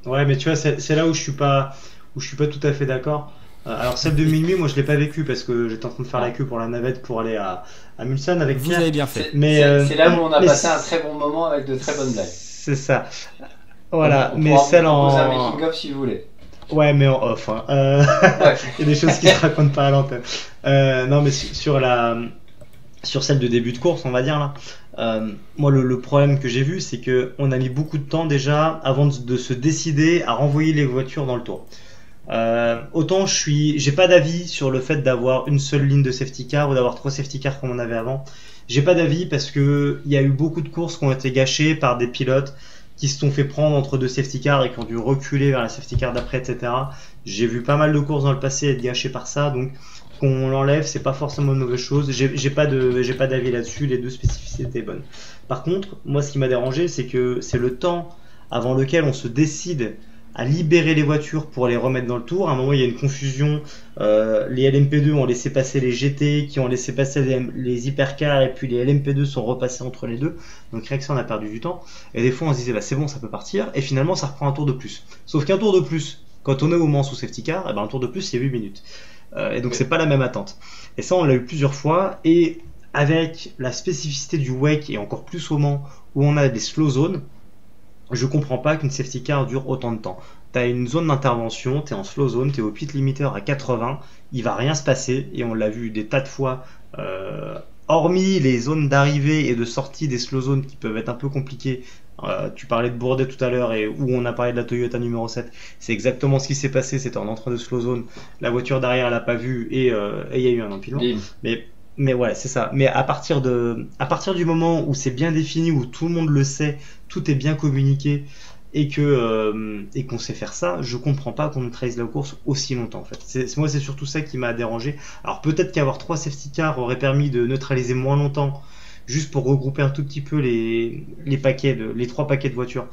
Ouais, mais tu vois, c'est là où je suis pas tout à fait d'accord. Alors celle de minuit, moi je l'ai pas vécu parce que j'étais en train de faire la queue pour la navette pour aller à Mulsanne avec Vous Pierre. avez bien fait. C'est Mais, c'est là où on a mais passé un c'est- très bon moment avec de très bonnes blagues. C'est ça. Voilà, On mais pourra vous celle proposer un en making of si vous voulez. Ouais, mais en off. Hein. Ouais. Il y a des choses qui se racontent pas à l'antenne. Non, mais sur celle de début de course, on va dire là. Moi, le problème que j'ai vu, c'est que on a mis beaucoup de temps déjà avant de se décider à renvoyer les voitures dans le tour. Autant j'ai pas d'avis sur le fait d'avoir une seule ligne de safety car ou d'avoir 3 safety cars comme on avait avant. J'ai pas d'avis parce que il y a eu beaucoup de courses qui ont été gâchées par des pilotes qui se sont fait prendre entre 2 safety cars et qui ont dû reculer vers la safety car d'après, etc. J'ai vu pas mal de courses dans le passé être gâchées par ça, donc qu'on l'enlève, c'est pas forcément une mauvaise chose. J'ai pas d'avis là-dessus, les deux spécificités étaient bonnes. Par contre, moi ce qui m'a dérangé, c'est que c'est le temps avant lequel on se décide à libérer les voitures pour les remettre dans le tour. À un moment, il y a une confusion. Les LMP2 ont laissé passer les GT, qui ont laissé passer les hypercars, et puis les LMP2 sont repassés entre les deux. Donc rien que ça, on a perdu du temps. Et des fois, on se disait, bah, c'est bon, ça peut partir. Et finalement, ça reprend un tour de plus. Sauf qu'un tour de plus, quand on est au Mans sous safety car, eh ben, un tour de plus, c'est 8 minutes. Et donc, c'est pas la même attente. Et ça, on l'a eu plusieurs fois. Et avec la spécificité du WEC, et encore plus au Mans, où on a des slow zones, je comprends pas qu'une safety car dure autant de temps. Tu as une zone d'intervention, tu es en slow zone, tu es au pit limiter à 80, il va rien se passer, et on l'a vu des tas de fois, hormis les zones d'arrivée et de sortie des slow zones qui peuvent être un peu compliquées. Tu parlais de Bourdet tout à l'heure, et où on a parlé de la Toyota numéro 7, c'est exactement ce qui s'est passé, c'était en entrant de slow zone, la voiture derrière elle l'a pas vu, et il y a eu un empilement. Mais ouais, c'est ça. Mais à partir du moment où c'est bien défini, où tout le monde le sait, tout est bien communiqué et qu'on sait faire ça, je comprends pas qu'on trahisse la course aussi longtemps en fait. Moi, c'est surtout ça qui m'a dérangé. Alors peut-être qu'avoir 3 safety cars aurait permis de neutraliser moins longtemps, juste pour regrouper un tout petit peu les 3 paquets de voitures.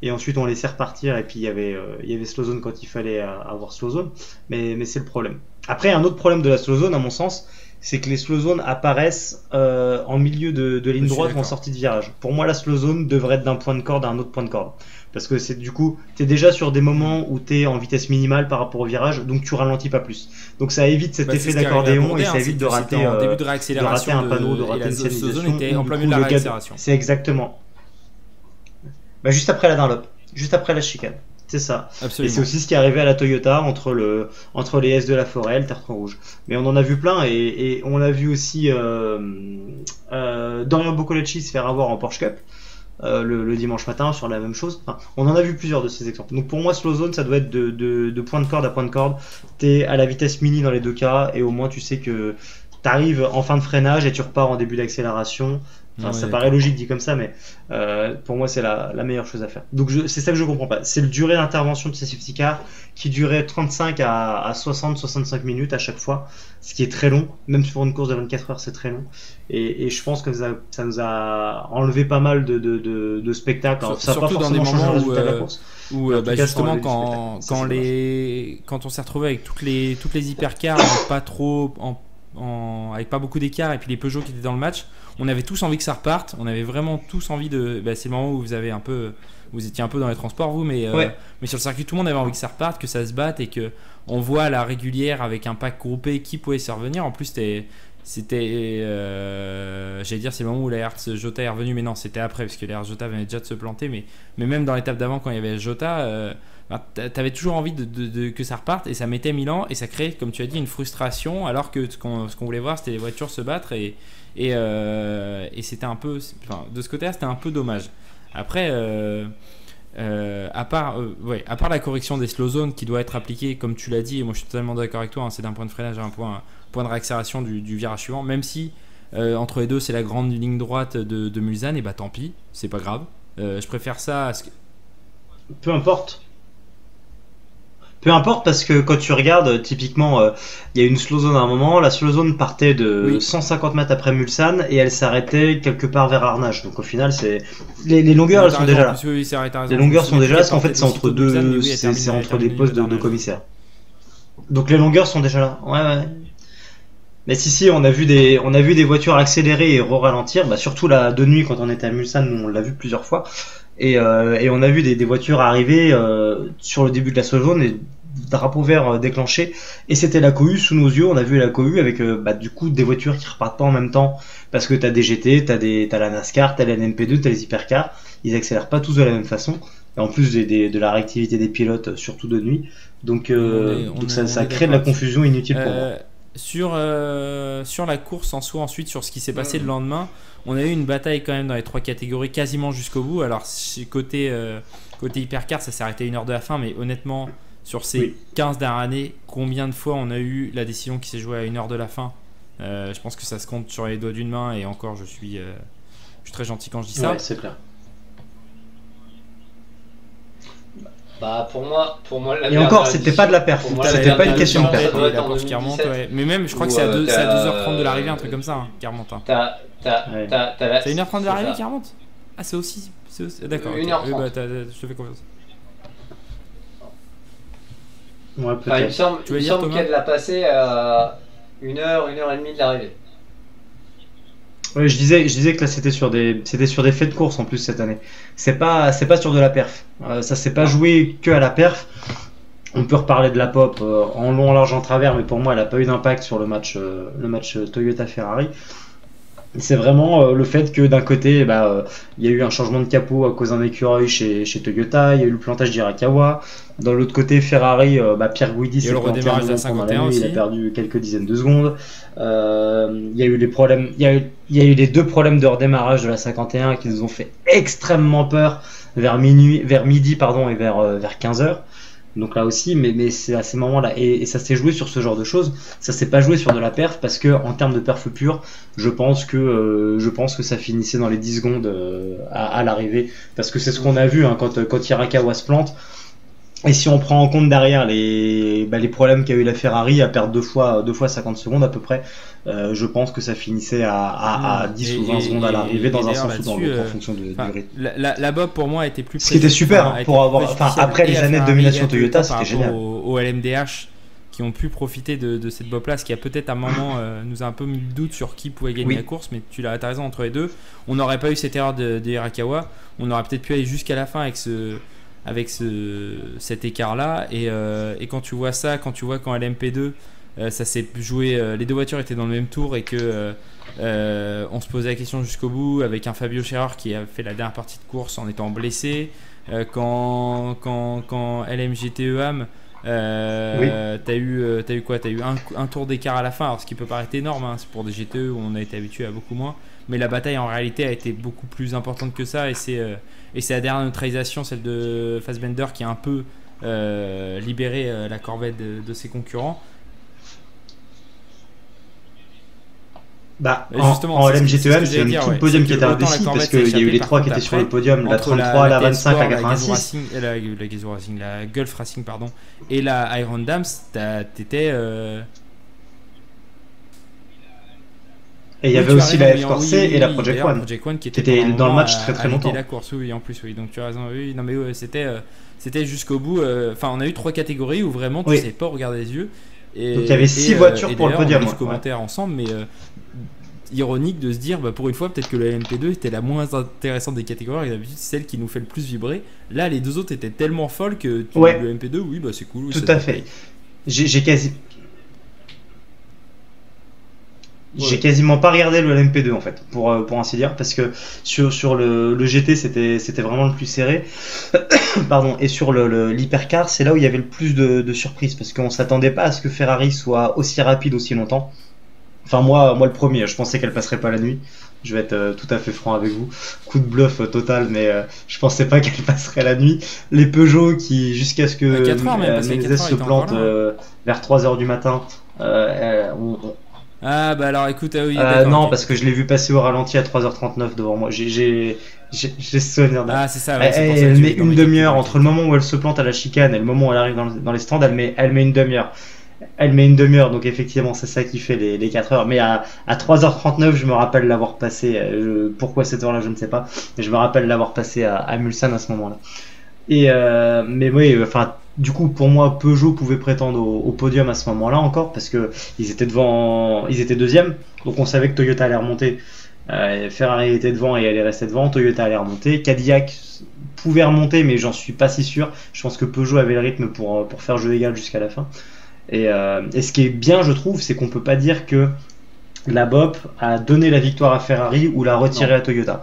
Et ensuite on laissait repartir, et puis il y avait slow zone quand il fallait avoir slow zone. Mais c'est le problème. Après, un autre problème de la slow zone, à mon sens, c'est que les slow zones apparaissent en milieu de ligne droite ou en sortie de virage. Pour moi, la slow zone devrait être d'un point de corde à un autre point de corde. Parce que c'est du coup, tu es déjà sur des moments où tu es en vitesse minimale par rapport au virage, donc tu ralentis pas plus. Donc ça évite cet effet d'accordéon, et ça évite de rater, en début de réaccélération, un panneau, de rater une slow zone signalisation. était en plein milieu de la réaccélération. C'est exactement. Bah, juste après la Dunlop, juste après la chicane. C'est ça. Absolument. Et c'est aussi ce qui est arrivé à la Toyota entre les S de la Forêt et le Tertre Rouge. Mais on en a vu plein, et on a vu aussi Dorian Boccolecci se faire avoir en Porsche Cup le dimanche matin sur la même chose. Enfin, on en a vu plusieurs de ces exemples. Donc pour moi, slow zone, ça doit être de point de corde à point de corde. T'es à la vitesse mini dans les deux cas, et au moins tu sais que t'arrives en fin de freinage et tu repars en début d'accélération. Enfin, ça paraît logique dit comme ça, mais pour moi c'est la meilleure chose à faire. Donc c'est ça que je comprends pas. C'est le durée d'intervention de ces safety cars qui durait 35 à 60-65 minutes à chaque fois, ce qui est très long. Même pour une course de 24 heures, c'est très long. Et je pense que ça nous a enlevé pas mal de spectacles. Alors, ça surtout pas dans des moments où justement quand on s'est retrouvé avec toutes les hypercars pas trop avec pas beaucoup d'écart, et puis les Peugeot qui étaient dans le match, on avait tous envie que ça reparte. On avait vraiment tous envie de. C'est le moment où vous étiez un peu dans les transports, vous, mais sur le circuit, tout le monde avait envie que ça reparte, que ça se batte, et que on voit à la régulière avec un pack groupé qui pouvait se revenir. En plus, j'allais dire, c'est le moment où la Hertz Jota est revenue, mais non, c'était après, parce que la Hertz Jota venait déjà de se planter. Mais même dans l'étape d'avant, quand il y avait Jota, t'avais toujours envie que ça reparte, et ça mettait Milan, et ça créait, comme tu as dit, une frustration, alors que ce qu'on voulait voir, c'était les voitures se battre, et c'était un peu, de ce côté-là, c'était un peu dommage. Après, à part la correction des slow zones qui doit être appliquée, comme tu l'as dit, et moi je suis totalement d'accord avec toi, c'est d'un point de freinage à un point de réaccélération du virage suivant, même si entre les deux c'est la grande ligne droite de Mulsanne, et tant pis, c'est pas grave. Je préfère ça à ce que... Peu importe, parce que quand tu regardes, typiquement, il y a une slow zone à un moment. La slow zone partait de 150 mètres après Mulsanne, et elle s'arrêtait quelque part vers Arnage. Donc au final, les longueurs, elles sont déjà là. Les longueurs sont déjà là, parce qu'en fait, c'est entre les postes de commissaires. Donc les longueurs sont déjà là. Ouais. Mais si, on a vu des voitures accélérer et re-ralentir, surtout de nuit quand on était à Mulsanne, on l'a vu plusieurs fois. Et on a vu des voitures arriver sur le début de la slow zone, et drapeau vert déclenché, et c'était la cohue sous nos yeux. On a vu la cohue avec du coup des voitures qui repartent pas en même temps, parce que t'as des GT, t'as la NASCAR, t'as la NMP2, t'as les hypercars, ils accélèrent pas tous de la même façon. Et en plus de la réactivité des pilotes, surtout de nuit. Donc, ça crée de la confusion inutile pour moi. Sur la course en soi, ensuite, sur ce qui s'est passé le lendemain, on a eu une bataille quand même dans les 3 catégories quasiment jusqu'au bout. Alors, côté hypercar, ça s'est arrêté à 1 heure de la fin, mais honnêtement, sur ces 15 dernières années, combien de fois on a eu la décision qui s'est jouée à 1 heure de la fin? Je pense que ça se compte sur les doigts d'une main, et encore, je suis très gentil quand je dis ça. Ouais, c'est clair. Bah pour moi et encore, c'était pas de la perf, c'était pas une question de perf. La course qui remonte, ouais. Mais même, je crois que c'est à 2h30 de l'arrivée, un truc comme ça, hein, qui remonte. Hein. C'est à 1h30 de l'arrivée qui remonte? Ah, c'est aussi. D'accord. 1h30. Oui, bah, je te fais confiance. Ouais, il me semble qu'elle l'a passé à 1h, 1h30 de l'arrivée. Ouais, je disais que là c'était sur des faits de course en plus cette année. C'est pas sur de la perf. Ça s'est pas joué que à la perf. On peut reparler de la pop en long, en large, en travers, mais pour moi elle a pas eu d'impact sur le match Toyota Ferrari. C'est vraiment le fait que d'un côté, il y a eu un changement de capot à cause d'un écureuil chez Toyota, il y a eu le plantage d'Irakawa. Dans l'autre côté, Ferrari, Pierre Guidi s'est planté redémarrage à 51 aussi. Il a perdu quelques dizaines de secondes. Il y a eu les problèmes, il y a eu les 2 problèmes de redémarrage de la 51 qui nous ont fait extrêmement peur vers midi et vers 15h. Donc là aussi, mais c'est à ces moments-là, et ça s'est joué sur ce genre de choses. Ça s'est pas joué sur de la perf parce que en termes de perf pure, je pense que ça finissait dans les 10 secondes à l'arrivée, parce que c'est ce qu'on a vu quand Hirakawa se plante. Et si on prend en compte derrière les problèmes qu'a eu la Ferrari à perdre deux fois 50 secondes à peu près, je pense que ça finissait à 10 ou 20 secondes à l'arrivée dans un sens ou dans l'autre en fonction du rythme. La Bob pour moi était plus ce qui était super pour avoir, après les années de domination Toyota, c'était génial. Au LMDH qui ont pu profiter de cette Bob là, ce qui a peut-être à un moment nous a un peu mis le doute sur qui pouvait gagner la course, mais tu as raison, entre les deux on n'aurait pas eu cette erreur de Hirakawa, on aurait peut-être pu aller jusqu'à la fin avec cet écart là, et quand tu vois ça, quand LMP2 ça s'est joué, les 2 voitures étaient dans le même tour et que on se posait la question jusqu'au bout, avec un Fabio Scherer qui a fait la dernière partie de course en étant blessé, quand LMGT-EAM t'as eu quoi, t'as eu un tour d'écart à la fin, alors ce qui peut paraître énorme, hein, c'est pour des GTE où on a été habitué à beaucoup moins, mais la bataille en réalité a été beaucoup plus importante que ça, et c'est la dernière neutralisation, celle de Fassbender, qui a un peu libéré la corvette de ses concurrents. En LMGT-EAM, c'est tout le podium qui était indécis, parce qu'il y a eu les 3 qui étaient sur le podium, la 33, la 25, la 86. La Gulf Racing, pardon, et la Iron Dams, t'étais... Et il y avait aussi la F-Corset et la Project One qui étaient dans le match très longtemps. La course, oui, en plus, oui. Donc tu as raison, oui. Non mais c'était jusqu'au bout. Enfin, on a eu 3 catégories où vraiment tu ne savais pas regarder les yeux. Et, donc il y avait 6 voitures pour le podium. On a eu ce commentaire ensemble, mais ironique de se dire, pour une fois, peut-être que la LMP2 était la moins intéressante des catégories. Et d'habitude, c'est celle qui nous fait le plus vibrer. Là, les 2 autres étaient tellement folles que le MP2, oui, c'est cool. Tout à fait. J'ai quasiment pas regardé le LMP2 en fait, pour ainsi dire, parce que sur le GT c'était vraiment le plus serré. Pardon. Et sur l'hypercar, c'est là où il y avait le plus de surprises, parce qu'on s'attendait pas à ce que Ferrari soit aussi rapide aussi longtemps. Enfin moi le premier, je pensais qu'elle passerait pas la nuit. Je vais être tout à fait franc avec vous. Coup de bluff total, mais je pensais pas qu'elle passerait la nuit. Les Peugeot qui, jusqu'à ce que Menezes se plante vers 3h du matin, Ah bah alors écoute, oui, non, parce que je l'ai vu passer au ralenti à 3h39 devant moi. J'ai ce souvenir Ah c'est ça, ouais, elle met une demi-heure entre le moment où elle se plante à la chicane et le moment où elle arrive dans les stands, elle met une demi-heure. Elle met une demi-heure, donc effectivement c'est ça qui fait les 4 heures. Mais à 3h39, je me rappelle l'avoir passé, pourquoi cette heure là je ne sais pas, mais je me rappelle l'avoir passé à Mulsanne à ce moment là. Mais oui, enfin du coup pour moi Peugeot pouvait prétendre au podium à ce moment là encore, parce que ils étaient deuxième, donc on savait que Toyota allait remonter. Ferrari était devant et allait rester devant, Toyota allait remonter, Cadillac pouvait remonter mais j'en suis pas si sûr. Je pense que Peugeot avait le rythme pour faire jeu égal jusqu'à la fin. Et ce qui est bien, je trouve, c'est qu'on peut pas dire que la BOP a donné la victoire à Ferrari ou l'a retirée à Toyota.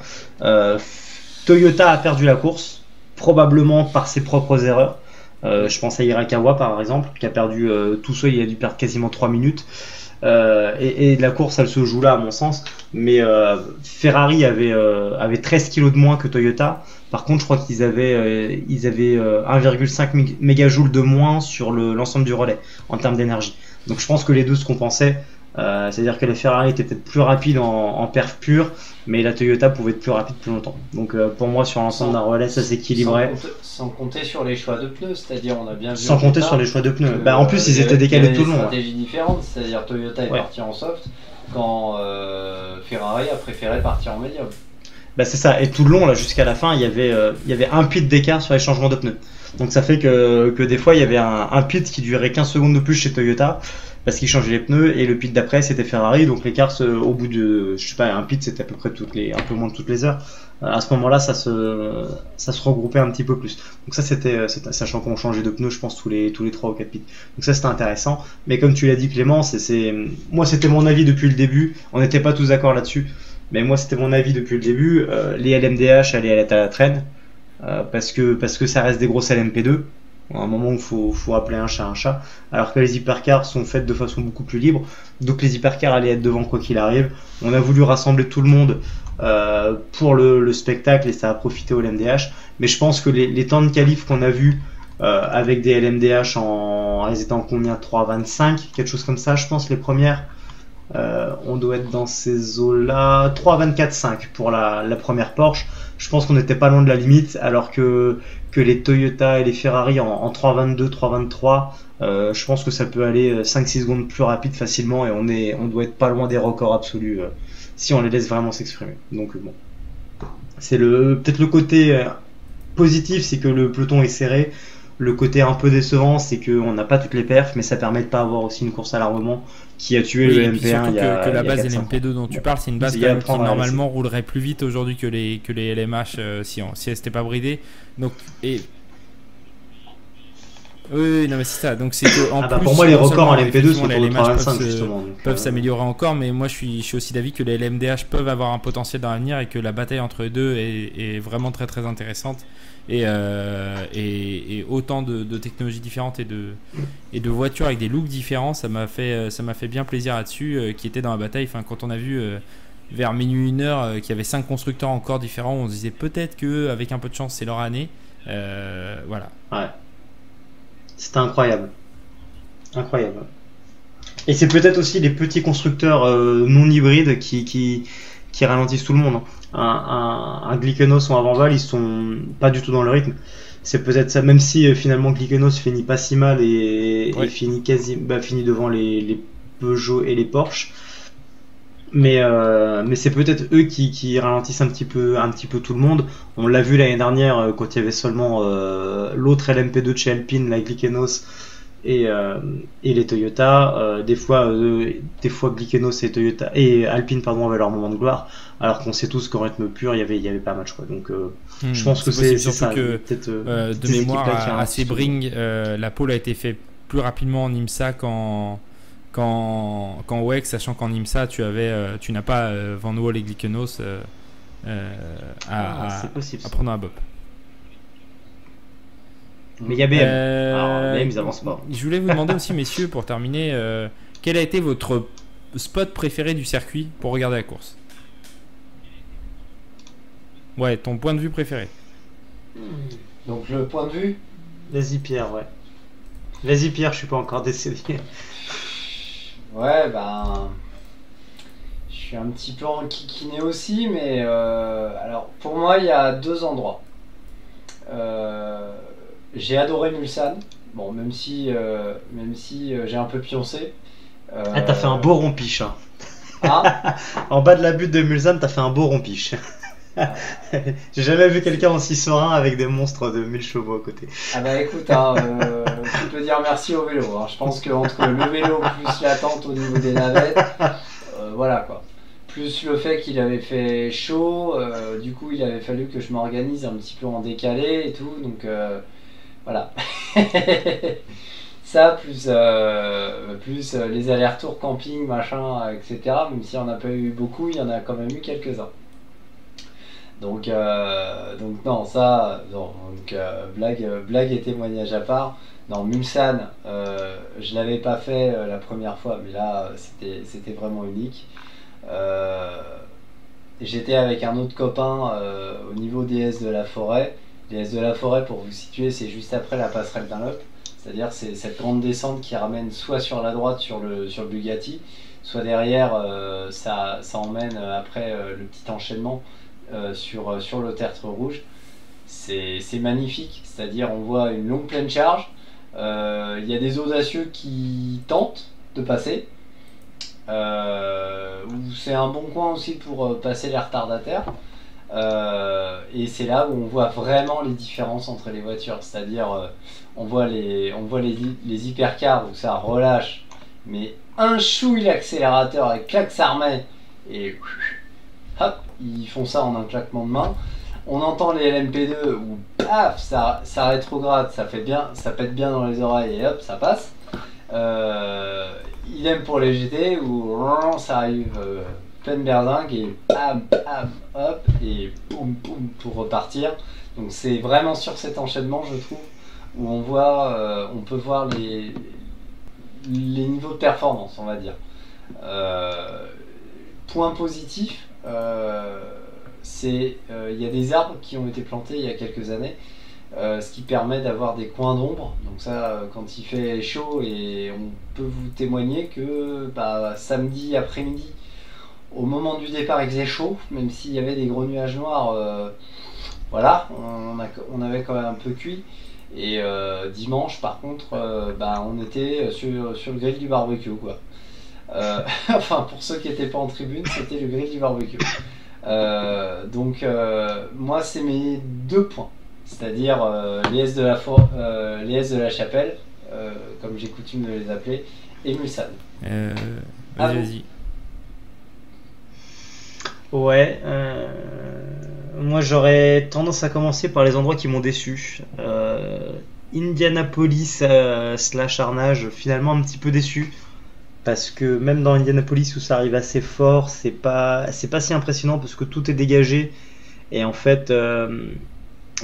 Toyota a perdu la course probablement par ses propres erreurs. Je pense à Hirakawa par exemple, qui a perdu tout seul, il a dû perdre quasiment 3 minutes. Et la course, elle se joue là, à mon sens. Mais Ferrari avait 13 kilos de moins que Toyota. Par contre, je crois qu'ils avaient 1,5 mégajoules de moins sur l'ensemble du relais en termes d'énergie. Donc je pense que les deux se compensaient. C'est-à-dire que la Ferrari était peut-être plus rapide en perf pure, mais la Toyota pouvait être plus rapide plus longtemps. Donc pour moi, sur l'ensemble d'un relais, ça s'équilibrait. Sans compter sur les choix de pneus, c'est-à-dire on a bien vu. Sans compter sur les choix de pneus. En plus, ils étaient décalés tout le long. Il y avait des stratégies différentes, c'est-à-dire Toyota est parti en soft, quand Ferrari a préféré partir en médium. C'est ça, et tout le long, là, jusqu'à la fin, il y avait un pit d'écart sur les changements de pneus. Donc ça fait que des fois, il y avait un pit qui durait 15 secondes de plus chez Toyota, parce qu'ils changeaient les pneus, et le pit d'après c'était Ferrari, donc l'écart au bout de, je sais pas, un pit c'était à peu près un peu moins de toutes les heures. À ce moment-là, ça se regroupait un petit peu plus. Donc ça c'était sachant qu'on changeait de pneus, je pense tous les 3 ou 4 pits. Donc ça c'était intéressant. Mais comme tu l'as dit Clément, moi c'était mon avis depuis le début. On n'était pas tous d'accord là-dessus, mais moi c'était mon avis depuis le début. Les LMDH allaient être à la traîne parce que ça reste des grosses LMP2. À un moment où il faut appeler un chat, alors que les hypercars sont faites de façon beaucoup plus libre, donc les hypercars allaient être devant quoi qu'il arrive. On a voulu rassembler tout le monde pour le spectacle et ça a profité au LMDH, mais je pense que les temps de qualif qu'on a vus avec des LMDH elles étaient en combien, 3,25, quelque chose comme ça je pense, les premières. On doit être dans ces eaux-là, 3,24,5 pour la première Porsche. Je pense qu'on n'était pas loin de la limite, alors que les Toyota et les Ferrari en 3,22, 3,23, je pense que ça peut aller 5-6 secondes plus rapide facilement, et on doit être pas loin des records absolus si on les laisse vraiment s'exprimer. Donc bon, c'est peut-être le côté positif, c'est que le peloton est serré. Le côté un peu décevant, c'est qu'on n'a pas toutes les perfs, mais ça permet de pas avoir aussi une course à l'armement qui a tué le MP1 il y a que la base 4-5 ans. LMP2 dont tu parles, c'est une base qui normalement roulerait plus vite aujourd'hui que les LMH si elle s'était pas bridée. Donc, oui, non mais c'est ça. Donc c'est que plus, pour moi les records en LMP2 sont les autour de LMH 3,25 justement. Peuvent s'améliorer encore, mais moi je suis aussi d'avis que les LMDH peuvent avoir un potentiel dans l'avenir et que la bataille entre les deux est vraiment très très intéressante. Et autant de technologies différentes et de voitures avec des looks différents, ça m'a fait bien plaisir là-dessus, qui était dans la bataille. Enfin, quand on a vu vers minuit 1h qu'il y avait 5 constructeurs encore différents, on se disait peut-être qu'avec un peu de chance c'est leur année. Voilà. Ouais. C'était incroyable. Incroyable. Et c'est peut-être aussi les petits constructeurs non hybrides qui ralentissent tout le monde. Un Glickenhaus ou un Vanwall, ils sont pas du tout dans le rythme. C'est peut-être ça, même si finalement Glickenhaus finit pas si mal et finit devant les Peugeot et les Porsche. Mais c'est peut-être eux qui ralentissent un petit peu tout le monde. On l'a vu l'année dernière quand il y avait seulement l'autre LMP2 de chez Alpine, la Glickenhaus et les Toyota. Des fois Glickenhaus et Alpine avaient leur moment de gloire, alors qu'on sait tous qu'en rythme pur il y avait pas match quoi. Donc je pense que c'est ça que de mémoire à Sebring la pole a été faite plus rapidement en IMSA qu'en WEC, sachant qu'en IMSA tu n'as pas Vanwall et Glickenhaus à prendre un bop. Mais il y a BM. Alors, BM, ils avancent pas. Je voulais vous demander aussi, messieurs, pour terminer, quel a été votre spot préféré du circuit pour regarder la course? Ouais, ton point de vue préféré. Donc le point de vue. Vas-y Pierre, ouais. Vas-y Pierre, je suis pas encore décédé. Ouais, je suis un petit peu enquiquiné aussi, mais alors pour moi il y a 2 endroits. J'ai adoré Mulsanne, bon même si j'ai un peu pioncé. T'as fait un beau rompiche. Hein. Ah en bas de la butte de Mulsanne, t'as fait un beau rompiche. J'ai jamais vu quelqu'un aussi serein avec des monstres de 1000 chevaux à côté. Ah bah écoute, tu peux dire merci au vélo. Je pense qu'entre le vélo plus l'attente au niveau des navettes, voilà quoi. Plus le fait qu'il avait fait chaud, du coup il avait fallu que je m'organise un petit peu en décalé et tout, donc voilà. Ça, plus les allers-retours camping, machin, etc. Même s'il n'y en a pas eu beaucoup, il y en a quand même eu quelques-uns. Donc non, ça, non. Donc blague et témoignage à part. Non, Mulsanne, je l'avais pas fait la première fois, mais là, c'était vraiment unique. Euh, J'étais avec un autre copain au niveau des S de la Forêt. Les S de la Forêt, pour vous situer, c'est juste après la passerelle Dunlop. C'est-à-dire c'est cette grande descente qui ramène soit sur la droite sur le Bugatti, soit derrière, ça emmène après le petit enchaînement sur le tertre rouge. C'est magnifique, c'est-à-dire on voit une longue pleine charge. Il y a des audacieux qui tentent de passer. Où c'est un bon coin aussi pour passer les retardataires. Et c'est là où on voit vraiment les différences entre les voitures, c'est-à-dire on voit les hypercars où ça relâche, mais un chouille l'accélérateur et claque ça remet, et hop, ils font ça en un claquement de main. On entend les LMP2 où paf, ça rétrograde, ça pète bien dans les oreilles et hop, ça passe. Idem pour les GT où ça arrive pleine berzingue et bam, bam, hop, et boum, boum pour repartir. Donc c'est vraiment sur cet enchaînement, je trouve, où on peut voir les niveaux de performance, on va dire. Point positif, il y a des arbres qui ont été plantés il y a quelques années. Ce qui permet d'avoir des coins d'ombre. Donc ça, quand il fait chaud, et on peut vous témoigner que samedi après-midi, au moment du départ, il faisait chaud, même s'il y avait des gros nuages noirs. Voilà, on avait quand même un peu cuit. Et dimanche, par contre, on était sur le grill du barbecue, quoi. Enfin, pour ceux qui n'étaient pas en tribune, c'était le grill du barbecue. Moi, c'est mes 2 points. C'est-à-dire les S de la Chapelle, comme j'ai coutume de les appeler, et Mulsanne. Vas-y. Ouais, moi j'aurais tendance à commencer par les endroits qui m'ont déçu. Indianapolis / Arnage, finalement un petit peu déçu. Parce que même dans Indianapolis où ça arrive assez fort, c'est pas si impressionnant parce que tout est dégagé. Et en fait,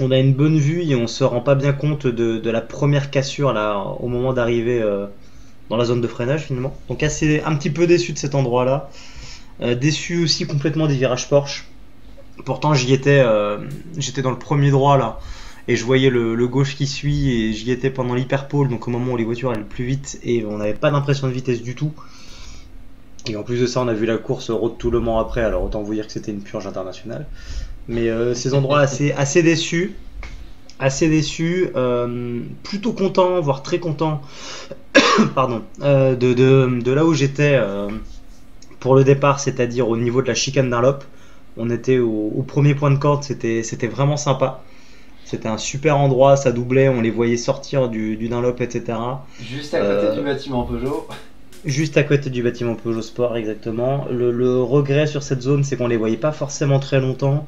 on a une bonne vue et on se rend pas bien compte de la première cassure là, au moment d'arriver dans la zone de freinage finalement. Donc un petit peu déçu de cet endroit là. Déçu aussi complètement des virages Porsche. Pourtant j'étais dans le premier droit là et je voyais le gauche qui suit et j'y étais pendant l'hyperpole, donc au moment où les voitures allaient le plus vite et on n'avait pas d'impression de vitesse du tout. Et en plus de ça on a vu la course Road to Le Mans après, alors autant vous dire que c'était une purge internationale. Mais ces endroits assez déçus, plutôt content, voire très content pardon, de là où j'étais pour le départ, c'est-à-dire au niveau de la chicane Dunlop. On était au premier point de corde, c'était vraiment sympa. C'était un super endroit, ça doublait, on les voyait sortir du Dunlop, etc. Juste à côté du bâtiment Peugeot. Juste à côté du bâtiment Peugeot Sport, exactement. Le regret sur cette zone, c'est qu'on les voyait pas forcément très longtemps.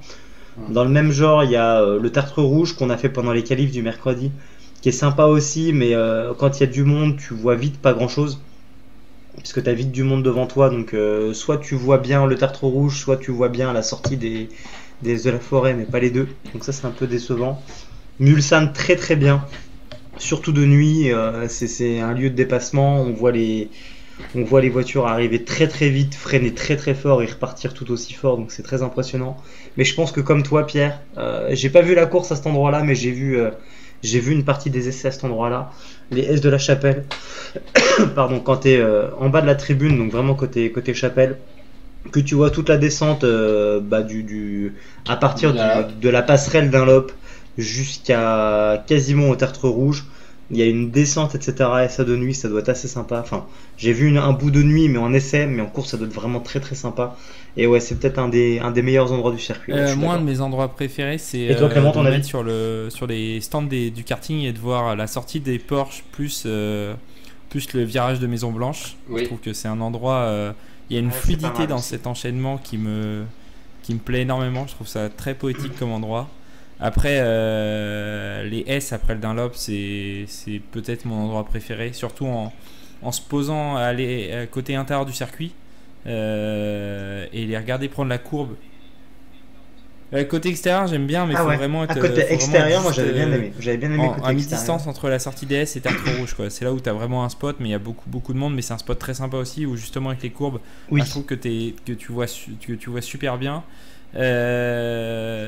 Dans le même genre, il y a le tertre rouge qu'on a fait pendant les qualifs du mercredi, qui est sympa aussi, mais quand il y a du monde, tu vois vite pas grand chose. Puisque tu as vite du monde devant toi, donc soit tu vois bien le tertre rouge, soit tu vois bien la sortie des de la forêt, mais pas les deux. Donc ça c'est un peu décevant. Mulsanne très très bien, surtout de nuit, c'est un lieu de dépassement, on voit les voitures arriver très très vite, freiner très très fort et repartir tout aussi fort, donc c'est très impressionnant. Mais je pense que comme toi Pierre, j'ai pas vu la course à cet endroit là, mais j'ai vu une partie des essais à cet endroit là, les S de la Chapelle. Pardon, quand tu es en bas de la tribune, donc vraiment côté Chapelle, que tu vois toute la descente à partir de la passerelle Dunlop jusqu'à quasiment au tertre rouge, il y a une descente, etc. Et ça de nuit, ça doit être assez sympa. Enfin, j'ai vu un bout de nuit, mais en essai, mais en course, ça doit être vraiment très très sympa. Et ouais, c'est peut-être un des meilleurs endroits du circuit. Moi, un de mes endroits préférés, c'est et toi, Clément, de mettre sur les stands du karting et de voir la sortie des Porsche plus le virage de Maison Blanche. Oui. Je trouve que c'est un endroit, il y a une fluidité dans cet enchaînement qui me plaît énormément. Je trouve ça très poétique comme endroit. Après, les S après le Dunlop, c'est peut-être mon endroit préféré, surtout en se posant à côté intérieur du circuit et les regarder prendre la courbe Côté extérieur, j'aime bien, mais il Ah faut ouais. vraiment être. À côté faut vraiment extérieur, être moi juste, j'avais bien aimé. J'avais bien aimé côté à extérieur. mi-distance entre la sortie DS et Tertre Rouge, quoi. C'est là où tu as vraiment un spot, mais il y a beaucoup de monde, mais c'est un spot très sympa aussi, où justement avec les courbes, Oui. je trouve que tu vois super bien.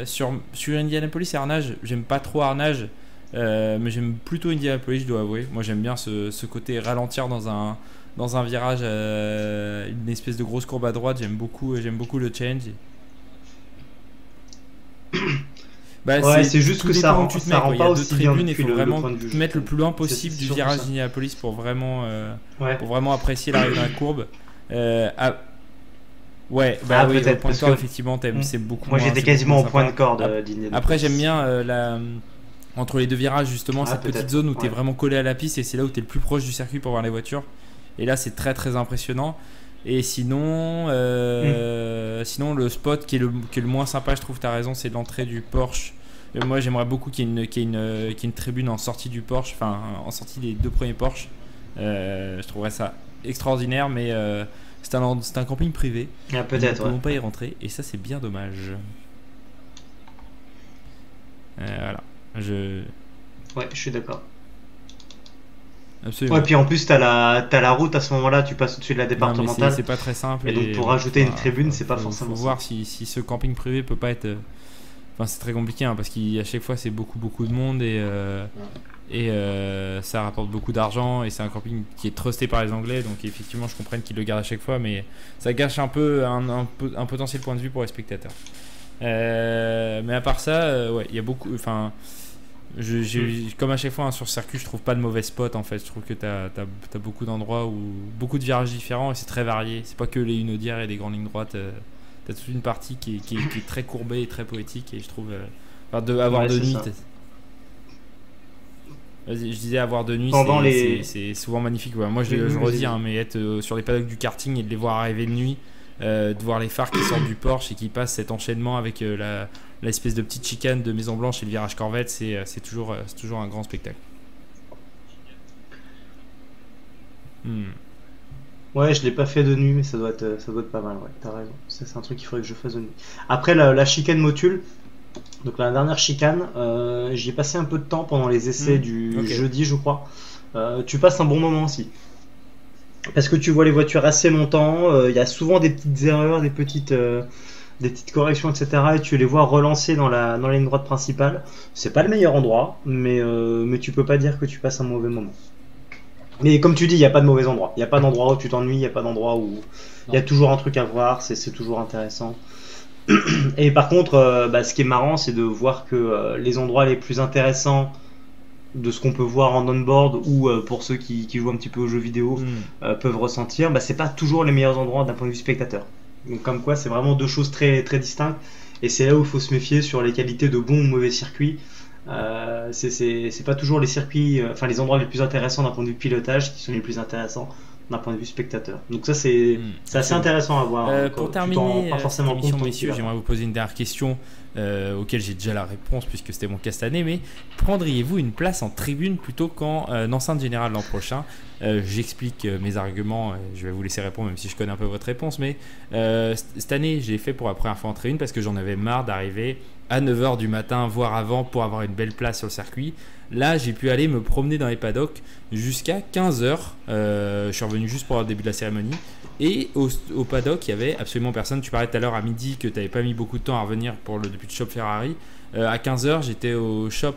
Sur Indianapolis et Arnage, j'aime pas trop Arnage, mais j'aime plutôt Indianapolis, je dois avouer. Moi j'aime bien ce côté ralentir dans un virage, une espèce de grosse courbe à droite. J'aime beaucoup le change. Bah, Ouais, c'est juste tout que dépend ça où rend, tu te ça mets, rend quoi. Il y a pas deux aussi bien tribunes, il depuis faut le vraiment point de vue. te mettre le plus loin possible C'est du surtout virage ça. d'Indianapolis pour vraiment Ouais. apprécier l'arrivée dans la courbe. Ouais, bah Ah, oui, peut-être, au point de parce corde, que effectivement, c'est beaucoup Moi moins, j'étais c'est quasiment au beaucoup moins point de sympa. corde d'Indianapolis. Après, j'aime bien entre les deux virages, justement, Ah, cette petite peut-être, zone où tu es ouais. vraiment collé à la piste et c'est là où tu es le plus proche du circuit pour voir les voitures. Et là, c'est très très impressionnant. Et sinon, sinon le spot qui est le moins sympa, je trouve, tu as raison, c'est l'entrée du Porsche. Moi, j'aimerais beaucoup qu'il y ait une tribune en sortie du Porsche, enfin en sortie des deux premiers Porsche. Je trouverais ça extraordinaire, mais c'est un camping privé. Ah, Nous peut-être, ne pouvons ouais. pas y rentrer et ça, c'est bien dommage. Voilà. Ouais, je suis d'accord. Absolument. Ouais, puis en plus, t'as la route à ce moment-là, tu passes au-dessus de la Non, mais départementale. c'est pas très simple. Et donc, pour rajouter une tribune, c'est pas forcément faut ça. voir si ce camping privé peut pas être. Enfin, c'est très compliqué hein, parce qu'à chaque fois, c'est beaucoup de monde et ça rapporte beaucoup d'argent. Et c'est un camping qui est trusté par les Anglais. Donc, effectivement, je comprends qu'ils le gardent à chaque fois, mais ça gâche un peu un potentiel point de vue pour les spectateurs. Mais à part ça, ouais, il y a beaucoup. Enfin. Comme à chaque fois hein, sur le circuit, je trouve pas de mauvais spots en fait. Je trouve que t'as beaucoup d'endroits où beaucoup de virages différents et c'est très varié. C'est pas que les unodières et des grandes lignes droites. T'as toute une partie qui est très courbée et très poétique et je trouve avoir Ouais, de c'est nuit. ça. Vas-y, je disais avoir de nuit, Pendant les- c'est souvent magnifique. Ouais. Moi je Oui, redis vas-y. hein, mais être sur les paddocks du karting et de les voir arriver de nuit, de voir les phares qui sortent du Porsche et qui passent cet enchaînement avec l'espèce de petite chicane de Maison Blanche et le virage Corvette, c'est toujours un grand spectacle. Ouais, je l'ai pas fait de nuit, mais ça doit être pas mal, ouais, t'as raison. Ça, c'est un truc qu'il faudrait que je fasse de nuit. Après, la chicane Motul, donc la dernière chicane, j'y ai passé un peu de temps pendant les essais du ok. jeudi, je crois. Tu passes un bon moment aussi. Parce que tu vois les voitures assez longtemps, il y a souvent des petites erreurs, des petites corrections, etc. Et tu les vois relancer dans la ligne droite principale. C'est pas le meilleur endroit, mais tu peux pas dire que tu passes un mauvais moment. Mais comme tu dis, il n'y a pas de mauvais endroit. Il n'y a pas d'endroit où tu t'ennuies, il n'y a pas d'endroit où il y a toujours un truc à voir, c'est toujours intéressant. Et par contre, ce qui est marrant, c'est de voir que les endroits les plus intéressants de ce qu'on peut voir en on-board ou pour ceux qui jouent un petit peu aux jeux vidéo peuvent ressentir, c'est pas toujours les meilleurs endroits d'un point de vue spectateur. Donc comme quoi, c'est vraiment deux choses très, très distinctes. Et c'est là où il faut se méfier sur les qualités de bons ou mauvais circuits. C'est pas toujours les circuits, les endroits les plus intéressants d'un point de vue pilotage qui sont les plus intéressants d'un point de vue spectateur. Donc ça c'est assez intéressant à voir. Pour Tu terminer t'en rends pas forcément cette émission, compte, messieurs, tu vois. j'aimerais vous poser une dernière question auquel j'ai déjà la réponse puisque c'était mon cas cette année, mais prendriez-vous une place en tribune plutôt qu'en enceinte générale l'an prochain? J'explique mes arguments, je vais vous laisser répondre même si je connais un peu votre réponse, mais cette année j'ai fait pour la première fois en tribune parce que j'en avais marre d'arriver à 9h du matin, voire avant, pour avoir une belle place sur le circuit. Là, j'ai pu aller me promener dans les paddocks jusqu'à 15h. Je suis revenu juste pour le début de la cérémonie. Et au paddock, il n'y avait absolument personne. Tu parlais tout à l'heure à midi que tu n'avais pas mis beaucoup de temps à revenir depuis le shop Ferrari. À 15h, j'étais au shop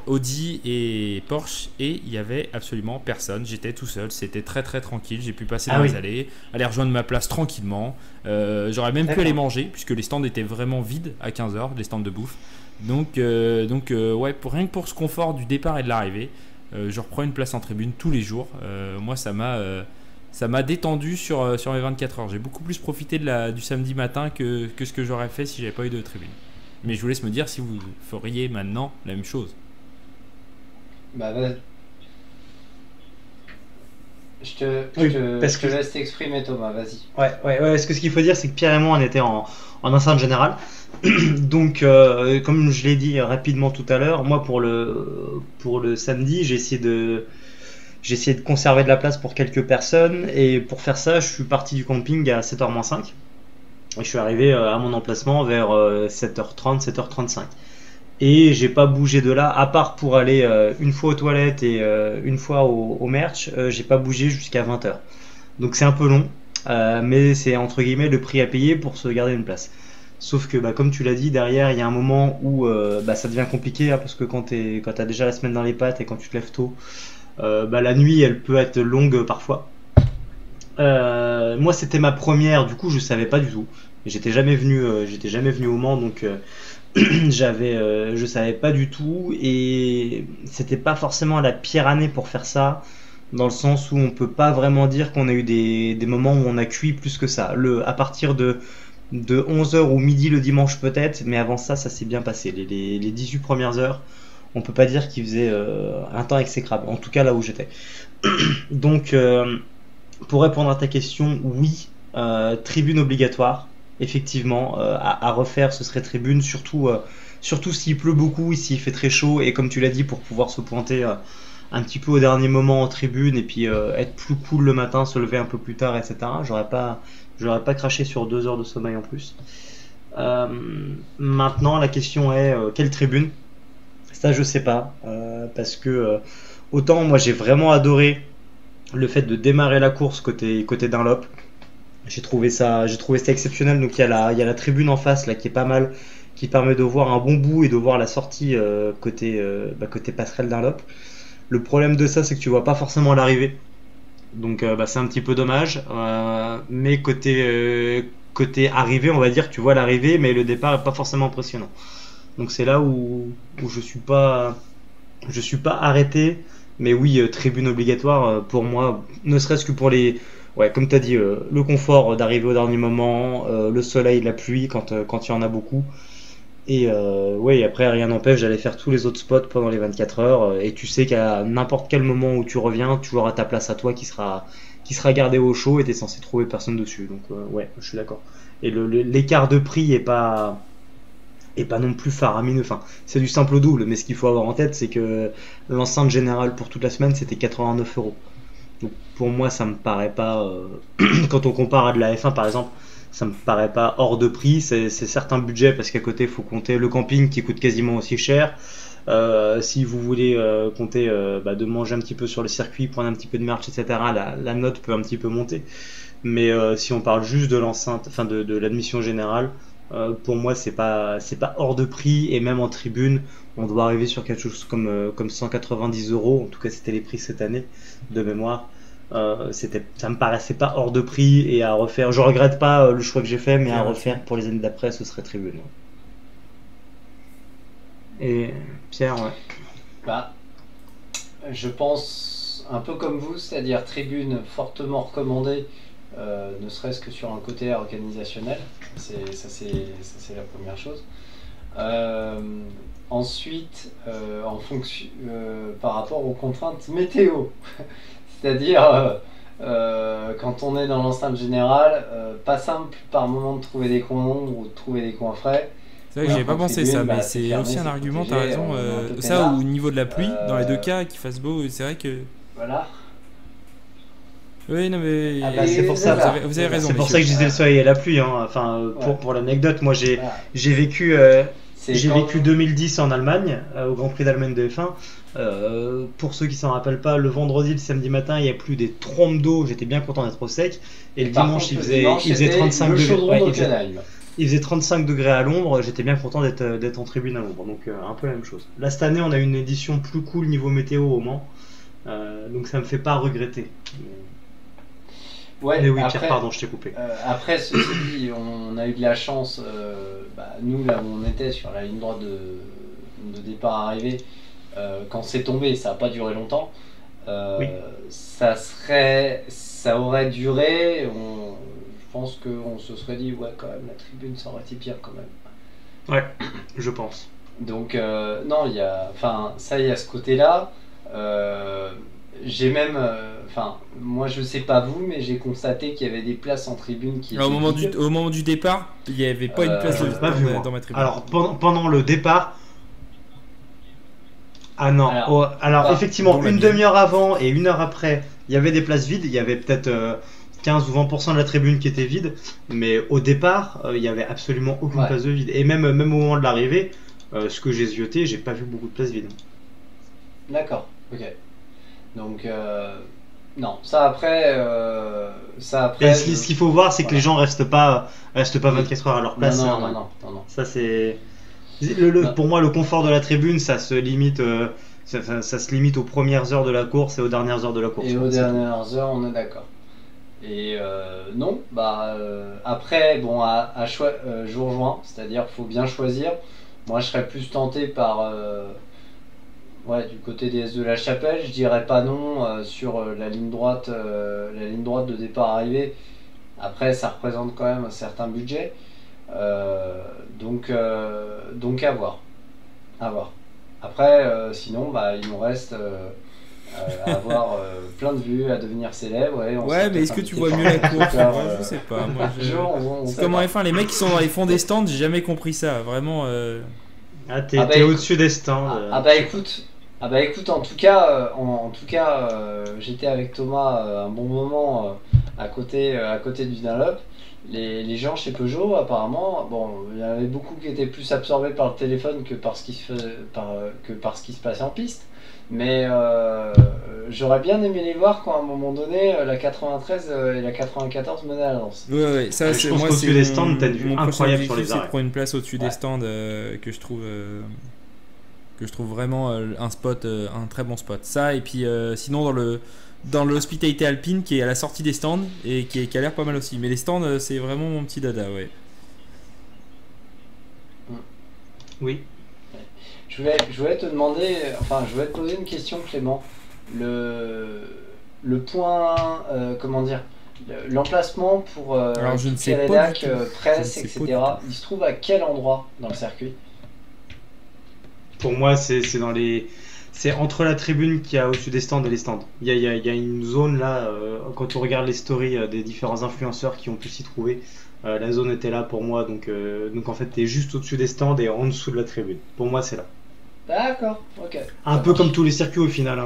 Audi et Porsche et il n'y avait absolument personne. J'étais tout seul. C'était très très tranquille. J'ai pu passer dans les allées, aller rejoindre ma place tranquillement. J'aurais même pu aller manger puisque les stands étaient vraiment vides à 15h, les stands de bouffe. Donc ouais, rien que pour ce confort du départ et de l'arrivée, je reprends une place en tribune tous les jours. Moi, ça m'a détendu sur mes 24 heures. J'ai beaucoup plus profité du samedi matin que ce que j'aurais fait si j'avais pas eu de tribune. Mais je vous laisse me dire si vous feriez maintenant la même chose. Je te laisse t'exprimer, Thomas, vas-y. Ouais, parce que ce qu'il faut dire, c'est que Pierre et moi, on était en enceinte générale. Donc, comme je l'ai dit rapidement tout à l'heure, moi, pour le samedi, j'ai essayé de conserver de la place pour quelques personnes. Et pour faire ça, je suis parti du camping à 7h-5. Et je suis arrivé à mon emplacement vers 7h30, 7h35. Et j'ai pas bougé de là, à part pour aller une fois aux toilettes et une fois au merch, j'ai pas bougé jusqu'à 20h. Donc c'est un peu long, mais c'est entre guillemets le prix à payer pour se garder une place. Sauf que comme tu l'as dit, derrière il y a un moment où ça devient compliqué, hein, parce que quand t'as déjà la semaine dans les pattes et quand tu te lèves tôt, la nuit elle peut être longue parfois. Moi c'était ma première, du coup je savais pas du tout. J'étais jamais venu au Mans, donc je savais pas du tout, et c'était pas forcément la pire année pour faire ça, dans le sens où on peut pas vraiment dire qu'on a eu des moments où on a cuit plus que ça. À partir de 11h ou midi le dimanche peut-être, mais avant ça s'est bien passé. Les 18 premières heures, on peut pas dire qu'il faisait un temps exécrable, en tout cas là où j'étais. Donc, pour répondre à ta question, oui, tribune obligatoire. Effectivement, à refaire, ce serait tribune, surtout s'il pleut beaucoup, s'il fait très chaud, et comme tu l'as dit, pour pouvoir se pointer un petit peu au dernier moment en tribune, et puis être plus cool le matin, se lever un peu plus tard, etc. J'aurais pas craché sur 2 heures de sommeil en plus. Maintenant, la question est quelle tribune? Ça, je sais pas, parce que autant moi j'ai vraiment adoré le fait de démarrer la course côté Dunlop. J'ai trouvé ça exceptionnel. Donc il y a la tribune en face là qui est pas mal, qui permet de voir un bon bout et de voir la sortie côté passerelle Dunlop. Le problème de ça, c'est que tu vois pas forcément l'arrivée. Donc c'est un petit peu dommage. Mais côté arrivée, on va dire que tu vois l'arrivée, mais le départ est pas forcément impressionnant. Donc c'est là où je suis pas arrêté. Mais oui, tribune obligatoire pour moi, ne serait-ce que pour les... Ouais, comme tu as dit, le confort d'arriver au dernier moment, le soleil, la pluie quand il y en a beaucoup. Et ouais, après, rien n'empêche d'aller faire tous les autres spots pendant les 24 heures. Et tu sais qu'à n'importe quel moment où tu reviens, tu auras ta place à toi qui sera gardée au chaud et tu es censé trouver personne dessus. Donc ouais, je suis d'accord. Et l'écart de prix est pas non plus faramineux. Enfin, c'est du simple au double, mais ce qu'il faut avoir en tête, c'est que l'enceinte générale pour toute la semaine, c'était 89 euros. Donc pour moi, ça me paraît pas, quand on compare à de la F1 par exemple, ça me paraît pas hors de prix. C'est certes un budget parce qu'à côté, il faut compter le camping qui coûte quasiment aussi cher. Si vous voulez compter de manger un petit peu sur le circuit, prendre un petit peu de merch, etc., la note peut un petit peu monter. Mais si on parle juste de l'enceinte, enfin de l'admission générale, pour moi c'est pas hors de prix, et même en tribune on doit arriver sur quelque chose comme 190 euros. En tout cas c'était les prix cette année de mémoire. Ça me paraissait pas hors de prix, et à refaire, je regrette pas le choix que j'ai fait, mais à refaire pour les années d'après ce serait tribune. Et Pierre, ouais. Je pense un peu comme vous, c'est-à-dire tribune fortement recommandée, ne serait-ce que sur un côté organisationnel. C'est la première chose. Ensuite, en fonction, par rapport aux contraintes météo, c'est-à-dire quand on est dans l'enceinte générale, pas simple par moment de trouver des coins ombres ou de trouver des coins frais. C'est vrai que j'avais pas pensé ça, mais c'est aussi un argument, t'as raison. Ça, au niveau de la pluie, dans les deux cas, qu'il fasse beau, c'est vrai que. Voilà. Oui, non, mais. C'est pour ça. Vous avez raison. C'est pour ça que je disais le soleil et la pluie. Hein. Enfin, pour l'anecdote, moi j'ai vécu 2010 en Allemagne, au Grand Prix d'Allemagne de F1. Pour ceux qui s'en rappellent pas, le vendredi, le samedi matin, il y a plus des trompes d'eau. J'étais bien content d'être au sec. Et le dimanche, il faisait 35 degrés. Il faisait 35 degrés à l'ombre. J'étais bien content d'être en tribune à l'ombre. Donc un peu la même chose. Là, cette année, on a une édition plus cool niveau météo au Mans. Donc ça me fait pas regretter. Ouais, mais oui, après, Pierre, pardon, je t'ai coupé. Après, ceci dit, on a eu de la chance, nous là où on était sur la ligne droite de départ-arrivée, quand c'est tombé, ça n'a pas duré longtemps. Oui. Ça aurait duré, je pense qu'on se serait dit, ouais, quand même, la tribune, ça aurait été pire quand même. Ouais, je pense. Donc, non, il y a ce côté-là. J'ai même, moi je sais pas vous, mais j'ai constaté qu'il y avait des places en tribune qui. Au moment du départ, il n'y avait pas une place dans ma tribune. Alors pendant le départ. Ah non. Alors effectivement, une demi-heure avant et une heure après, il y avait des places vides. Il y avait peut-être 15 ou 20% de la tribune qui était vide, mais au départ, il y avait absolument aucune Ouais. place de vide. Et même au moment de l'arrivée, ce que j'ai zioté, j'ai pas vu beaucoup de places vides. D'accord, ok. Donc, non, ça après. Et ce qu'il faut voir, c'est que voilà. les gens restent pas 24 heures à leur place. Non, c'est non, normal. non. Ça, c'est. Non. Pour moi, le confort de la tribune, ça se limite, ça se limite aux premières heures de la course et aux dernières heures de la course. Et quoi, aux c'est tout. dernières heures, on est d'accord. Et non, après, bon, je vous rejoins, c'est-à-dire qu'il faut bien choisir. Moi, je serais plus tenté par, du côté des S de la Chapelle, je dirais pas non sur la ligne droite de départ-arrivée. Après, ça représente quand même un certain budget. Donc à voir. À voir. Après, sinon, il nous reste à avoir plein de vues, à devenir célèbre. Et on Ouais, sera mais est-ce que peut-être tu invité vois par mieux la un course? producteur, Moi, je sais pas. Moi, un jour, on c'est sait comme en pas. F1, les mecs qui sont dans les fonds des stands, j'ai jamais compris ça. Vraiment. Ah, t'es Ah bah, t'es écoute- au-dessus des stands. écoute, en tout cas, j'étais avec Thomas un bon moment à côté du Dunlop. Les gens chez Peugeot, apparemment, bon, il y en avait beaucoup qui étaient plus absorbés par le téléphone que par ce qui se passait en piste. Mais j'aurais bien aimé les voir quand à un moment donné la 93 et la 94 menaient à la danse. Ouais, ça, Je c'est pense moi, qu'au-dessus c'est des stands, t'as une vue mon prochain incroyable sur objectif, les c'est de arrêts. prendre une place au-dessus des Ouais. stands que je trouve vraiment un spot, un très bon spot. Ça, et puis sinon dans l'hospitalité alpine qui est à la sortie des stands et qui a l'air pas mal aussi. Mais les stands, c'est vraiment mon petit dada, ouais. Oui. Je voulais te demander, je voulais te poser une question, Clément. Le point, comment dire, l'emplacement pour Alors, je ne sais les pas rédacs, du tout. presse, Je ne sais pas etc. du Il se trouve à quel endroit dans le circuit? Pour moi, c'est entre la tribune qu'il y a au-dessus des stands et les stands. Il y a une zone là, quand on regarde les stories des différents influenceurs qui ont pu s'y trouver, la zone était là pour moi. Donc en fait, t'es juste au-dessus des stands et en dessous de la tribune. Pour moi, c'est là. D'accord, ok. Un Ça peu marche. comme tous les circuits au final, hein.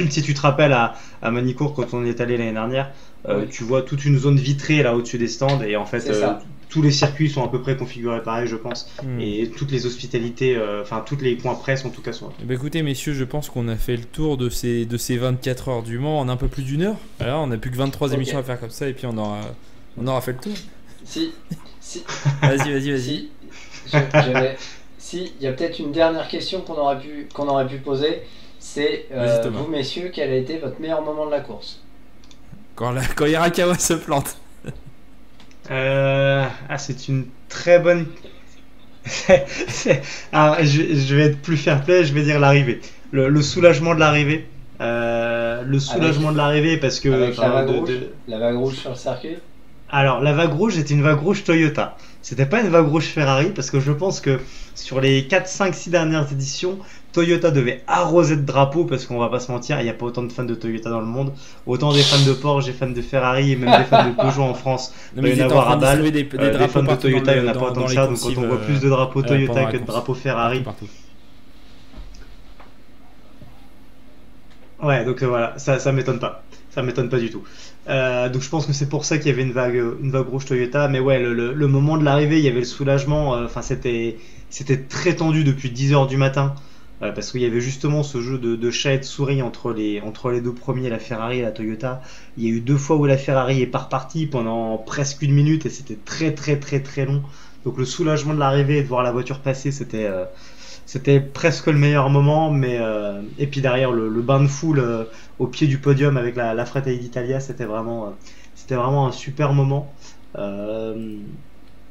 Si tu te rappelles à Manicourt quand on y est allé l'année dernière, Oui. tu vois toute une zone vitrée là au-dessus des stands et en fait C'est ça. tous les circuits sont à peu près configurés pareil je pense. Hmm. Et toutes les hospitalités, toutes les points presse en tout cas sont là. Eh ben, écoutez, messieurs, je pense qu'on a fait le tour de ces 24 heures du Mans en un peu plus d'une heure. Alors, on n'a plus que 23 Ok. émissions à faire comme ça et puis on aura fait le tour. Si, Vas-y. Si, il y a peut-être une dernière question qu'on aurait pu poser. C'est Vas-y, Thomas. vous messieurs, quel a été votre meilleur moment de la course? Quand Yarakawa se plante. C'est une très bonne. Alors, je vais être plus fair-play, je vais dire l'arrivée. Le soulagement de l'arrivée. Le soulagement de l'arrivée parce que. Avec la enfin, vague rouge, la vague rouge sur le circuit. Alors, la vague rouge était une vague rouge Toyota. C'était pas une vague rouge Ferrari parce que je pense que sur les 4, 5, 6 dernières éditions, Toyota devait arroser de drapeaux parce qu'on va pas se mentir, il n'y a pas autant de fans de Toyota dans le monde. Autant des fans de Porsche, des fans de Ferrari et même des fans de Peugeot en France. Non, Il mais va y ils en étaient en avoir train à de balle. distribuer des Des drapeaux fans de partout Toyota, dans il n'y en a le- pas autant dans que les ça. Donc quand coursives, on voit plus de drapeaux Toyota pendant la que de course. drapeaux Ferrari. Partout. Ouais, donc voilà, ça m'étonne pas. Ça m'étonne pas du tout. Donc je pense que c'est pour ça qu'il y avait une vague rouge Toyota. Mais ouais, le moment de l'arrivée, il y avait le soulagement. Enfin, c'était très tendu depuis 10h du matin. Parce qu'il y avait justement ce jeu de chat et de souris entre les deux premiers, la Ferrari et la Toyota. Il y a eu 2 fois où la Ferrari est pas repartie pendant presque 1 minute et c'était très très très très long. Donc le soulagement de l'arrivée et de voir la voiture passer, c'était presque le meilleur moment. Mais et puis derrière le bain de foule au pied du podium avec la Fratelli d'Italia, c'était vraiment un super moment.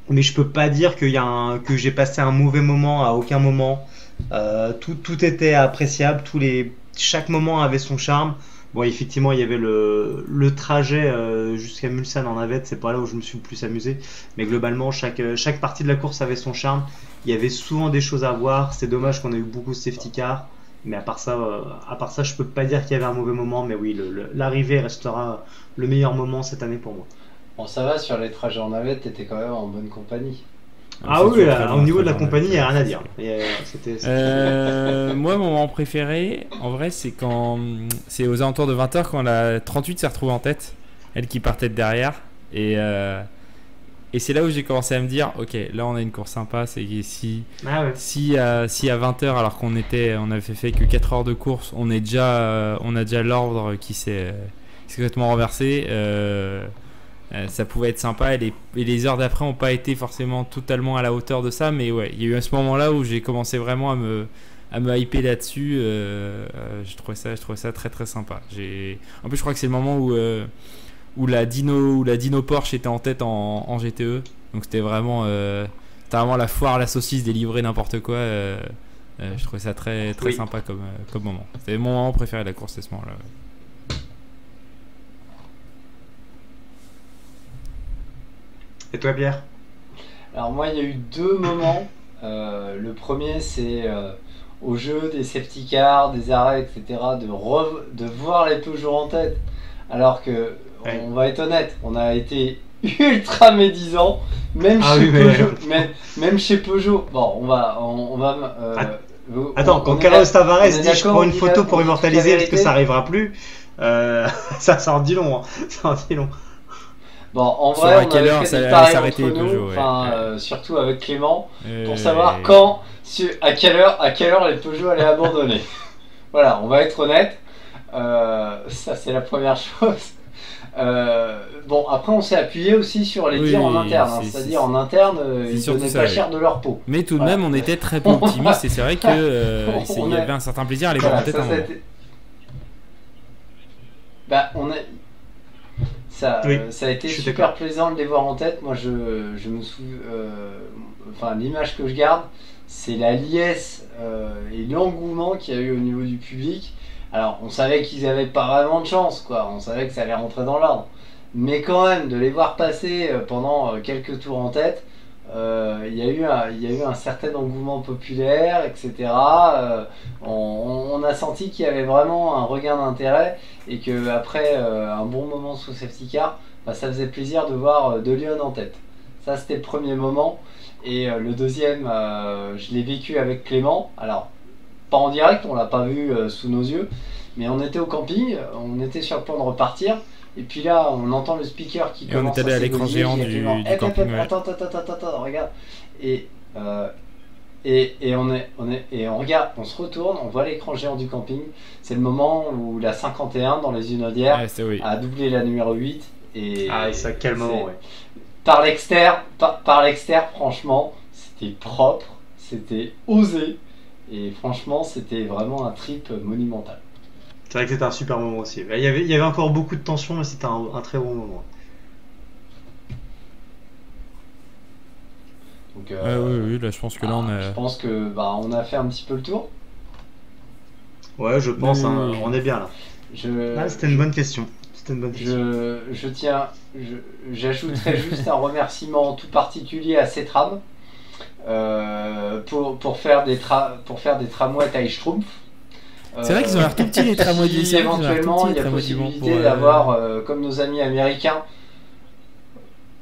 Mais je peux pas dire que j'ai passé un mauvais moment à aucun moment. Tout était appréciable, chaque moment avait son charme. Bon, effectivement, il y avait le trajet jusqu'à Mulsanne en navette, c'est pas là où je me suis le plus amusé, mais globalement, chaque partie de la course avait son charme. Il y avait souvent des choses à voir. C'est dommage qu'on ait eu beaucoup de safety car, mais à part ça, je peux pas dire qu'il y avait un mauvais moment. Mais oui, l'arrivée restera le meilleur moment cette année pour moi. Bon, ça va, sur les trajets en navette, t'étais quand même en bonne compagnie. Ah C'est oui, toujours là, très au long, niveau de très la long, compagnie, il n'y a ouais. rien à dire. C'était Moi, mon moment préféré, en vrai, c'est aux alentours de 20h quand la 38 s'est retrouvée en tête. elle qui partait de derrière. Et c'est là où j'ai commencé à me dire, ok, là on a une course sympa, c'est si à 20h, alors on avait fait que 4 heures de course, on a déjà l'ordre qui s'est complètement renversé, ça pouvait être sympa, et les heures d'après n'ont pas été forcément totalement à la hauteur de ça, mais ouais, il y a eu à ce moment-là où j'ai commencé vraiment à me hyper là-dessus. Je trouvais ça très très sympa. En plus, je crois que c'est le moment où la Dino Porsche était en tête en GTE, donc c'était vraiment la foire, la saucisse, des livrets, n'importe quoi. Je trouvais ça très très sympa comme moment. C'était mon moment préféré de la course, à ce moment-là. Et toi, Pierre? Alors moi, il y a eu 2 moments. Le premier, c'est au jeu des safety cars, des arrêts, etc., de voir les Peugeot en tête. Alors que, on va être honnête, on a été ultra médisants, même chez Peugeot. Bon, on va attends, quand Carlos Tavares dit je prends une photo pour immortaliser parce que ça arrivera plus, ça en dit long. Hein. Ça en dit long. Bon, en vrai, on avait fait des paris entre nous, surtout avec Clément, pour savoir à quelle heure les Peugeot allaient abandonner. Voilà, on va être honnête. Ça, c'est la première chose. Bon, après, on s'est appuyé aussi sur les tirs en interne. C'est-à-dire, en interne, ils donnaient pas cher de leur peau. Mais tout de même, on était très peu optimistes, et c'est vrai qu'il y avait un certain plaisir à les voir en tête. Ça a été super plaisant de les voir en tête. Moi, je me souviens. L'image que je garde, c'est la liesse et l'engouement qu'il y a eu au niveau du public. Alors, on savait qu'ils avaient pas vraiment de chance, quoi. On savait que ça allait rentrer dans l'ordre. Mais quand même, de les voir passer pendant quelques tours en tête, il y a eu un certain engouement populaire, etc. On a senti qu'il y avait vraiment un regain d'intérêt, et qu'après un bon moment sous safety car, ça faisait plaisir de voir De Leon en tête. Ça, c'était le premier moment. Et le deuxième, je l'ai vécu avec Clément. Alors, pas en direct, on l'a pas vu sous nos yeux, mais on était au camping, on était sur le point de repartir, et puis là on entend le speaker qui commence à s'éloigner. On est allé à l'écran géant du camping. Attends, regarde. Et on regarde, on se retourne, on voit l'écran géant du camping. C'est le moment où la 51 dans les Unodières a doublé la numéro 8. Et ça, quel moment, ouais. Par l'extérieur, franchement, c'était propre, c'était osé. Et franchement, c'était vraiment un trip monumental. C'est vrai que c'était un super moment aussi. Il y avait encore beaucoup de tension, mais c'était un très bon moment. Donc, oui, là je pense que on a fait un petit peu le tour. Ouais, je pense, on est bien là. C'était une bonne question. J'ajouterais juste un remerciement tout particulier à Cetram. Pour faire des tramways taille Schtroumpf. C'est vrai qu'ils ont l'air tout petits, les tramways du Lycée. Éventuellement, il y a possibilité d'avoir, comme nos amis américains.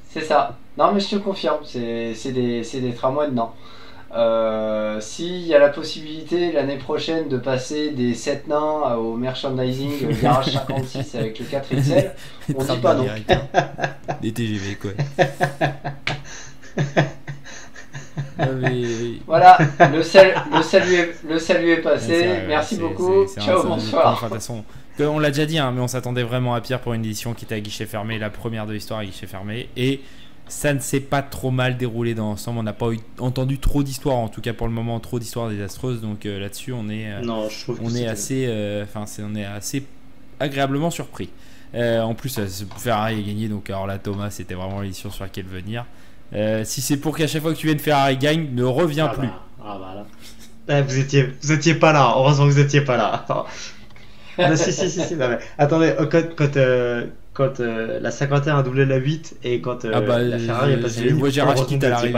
C'est ça. Non, mais je te confirme, c'est des tramways dedans. S'il y a la possibilité l'année prochaine de passer des 7 nains au merchandising garage 56 avec le 4XL, on dit pas non. Des TGV, quoi. Voilà, le salut est passé. Merci beaucoup. Ciao, bonsoir. De toute façon, on l'a déjà dit, mais on s'attendait vraiment à pire pour une édition qui était à guichet fermé, la première de l'histoire à guichet fermé, et ça ne s'est pas trop mal déroulé dans l'ensemble. On n'a pas entendu trop d'histoires, en tout cas pour le moment, trop d'histoires désastreuses. Donc là-dessus, on est assez agréablement surpris. En plus, Ferrari a gagné, donc alors là, Thomas, c'était vraiment l'édition sur laquelle venir. Si c'est pour qu'à chaque fois que tu viennes Ferrari gagne, ne reviens plus. Là. Vous étiez pas là. Heureusement que vous étiez pas là. Non, si. Non, mais attendez, quand la 51 a doublé la 8 et quand la Ferrari est passée la 8, j'ai rage quitte à l'arrivée.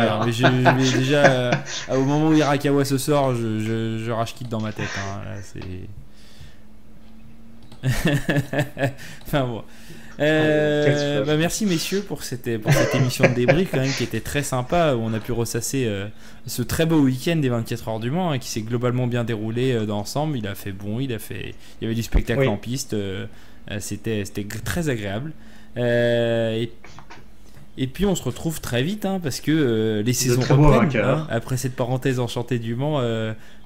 Mais déjà, au moment où Hirakawa se sort, je rage quitte dans ma tête. Là, c'est... Enfin bon. Merci messieurs pour cette émission de débrief quand même qui était très sympa, où on a pu ressasser ce très beau week-end des 24 heures du Mans, qui s'est globalement bien déroulé d'ensemble. Il a fait bon, il y avait du spectacle en piste, c'était très agréable. Et puis on se retrouve très vite hein, parce que les saisons très beaux reprennent. vainqueurs. Après cette parenthèse enchantée du Mans,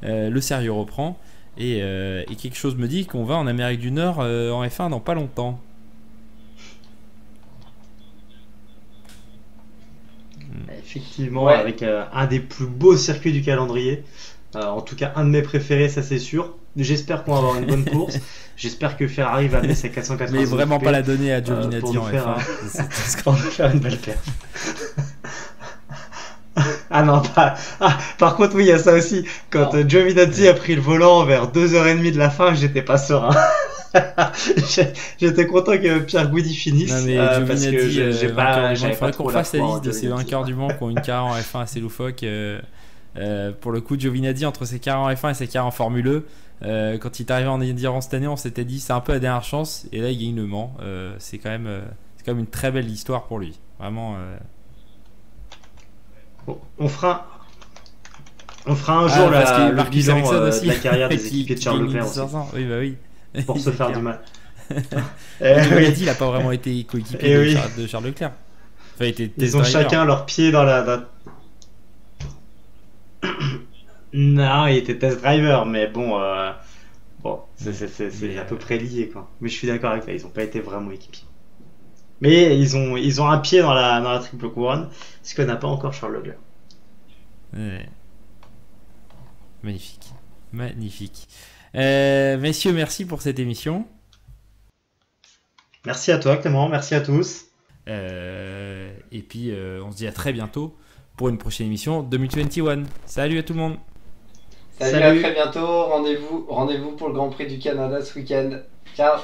le sérieux reprend. Et quelque chose me dit qu'on va en Amérique du Nord en F1 dans pas longtemps. Effectivement, Ouais. avec un des plus beaux circuits du calendrier. En tout cas, un de mes préférés, ça c'est sûr. J'espère qu'on va avoir une bonne course. J'espère que Ferrari va amener ses 480. Mais vraiment pas la donner donner à pour Giovinazzi nous en faire F1. pour nous faire une belle paire. Ah non, pas. Ah, par contre, oui, il y a ça aussi. Quand Giovinazzi a pris le volant vers 2h30 de la fin, j'étais pas serein. J'étais content que Pierre Goudy finisse. Non mais parce que Giovinazzi, j'ai vainqueur pas, du Mans. j'avais Il pas faudrait trop qu'on la fasse la foi en liste de ces Giovinazzi. vainqueurs du Mans qui ont une carrière en F1 assez loufoque. Pour le coup, Giovinazzi, entre ses carrières en F1 et ses carrières en Formule E, quand il est arrivé en Endurance cette année, on s'était dit c'est un peu la dernière chance. Et là, il gagne le Mans. C'est quand même une très belle histoire pour lui. Vraiment. Bon, on fera un jour parce qu'il le Marcus bilan Ericsson de aussi. la carrière des Qui- équipiers de qui Charles gagne Leclerc aussi, 1500. Oui, bah oui. pour se C'est faire clair. du mal. Giovinazzi, il n'a pas vraiment été coéquipier Eh de, oui. de Charles Leclerc. Enfin, il était Ils ont test driver. chacun leur pied dans la. Non, il était test driver, mais bon, c'est Mais, à peu près lié, quoi. Mais je suis d'accord avec toi, ils ont pas été vraiment équipiers. Mais ils ont un pied dans la triple couronne, ce que n'a pas encore Charles Leclerc. Ouais. Magnifique. Magnifique. Messieurs, merci pour cette émission. Merci à toi, Clément, merci à tous. Et puis, on se dit à très bientôt pour une prochaine émission 2021. Salut à tout le monde. Salut, Salut. à très bientôt. Rendez-vous pour le Grand Prix du Canada ce week-end. Ciao.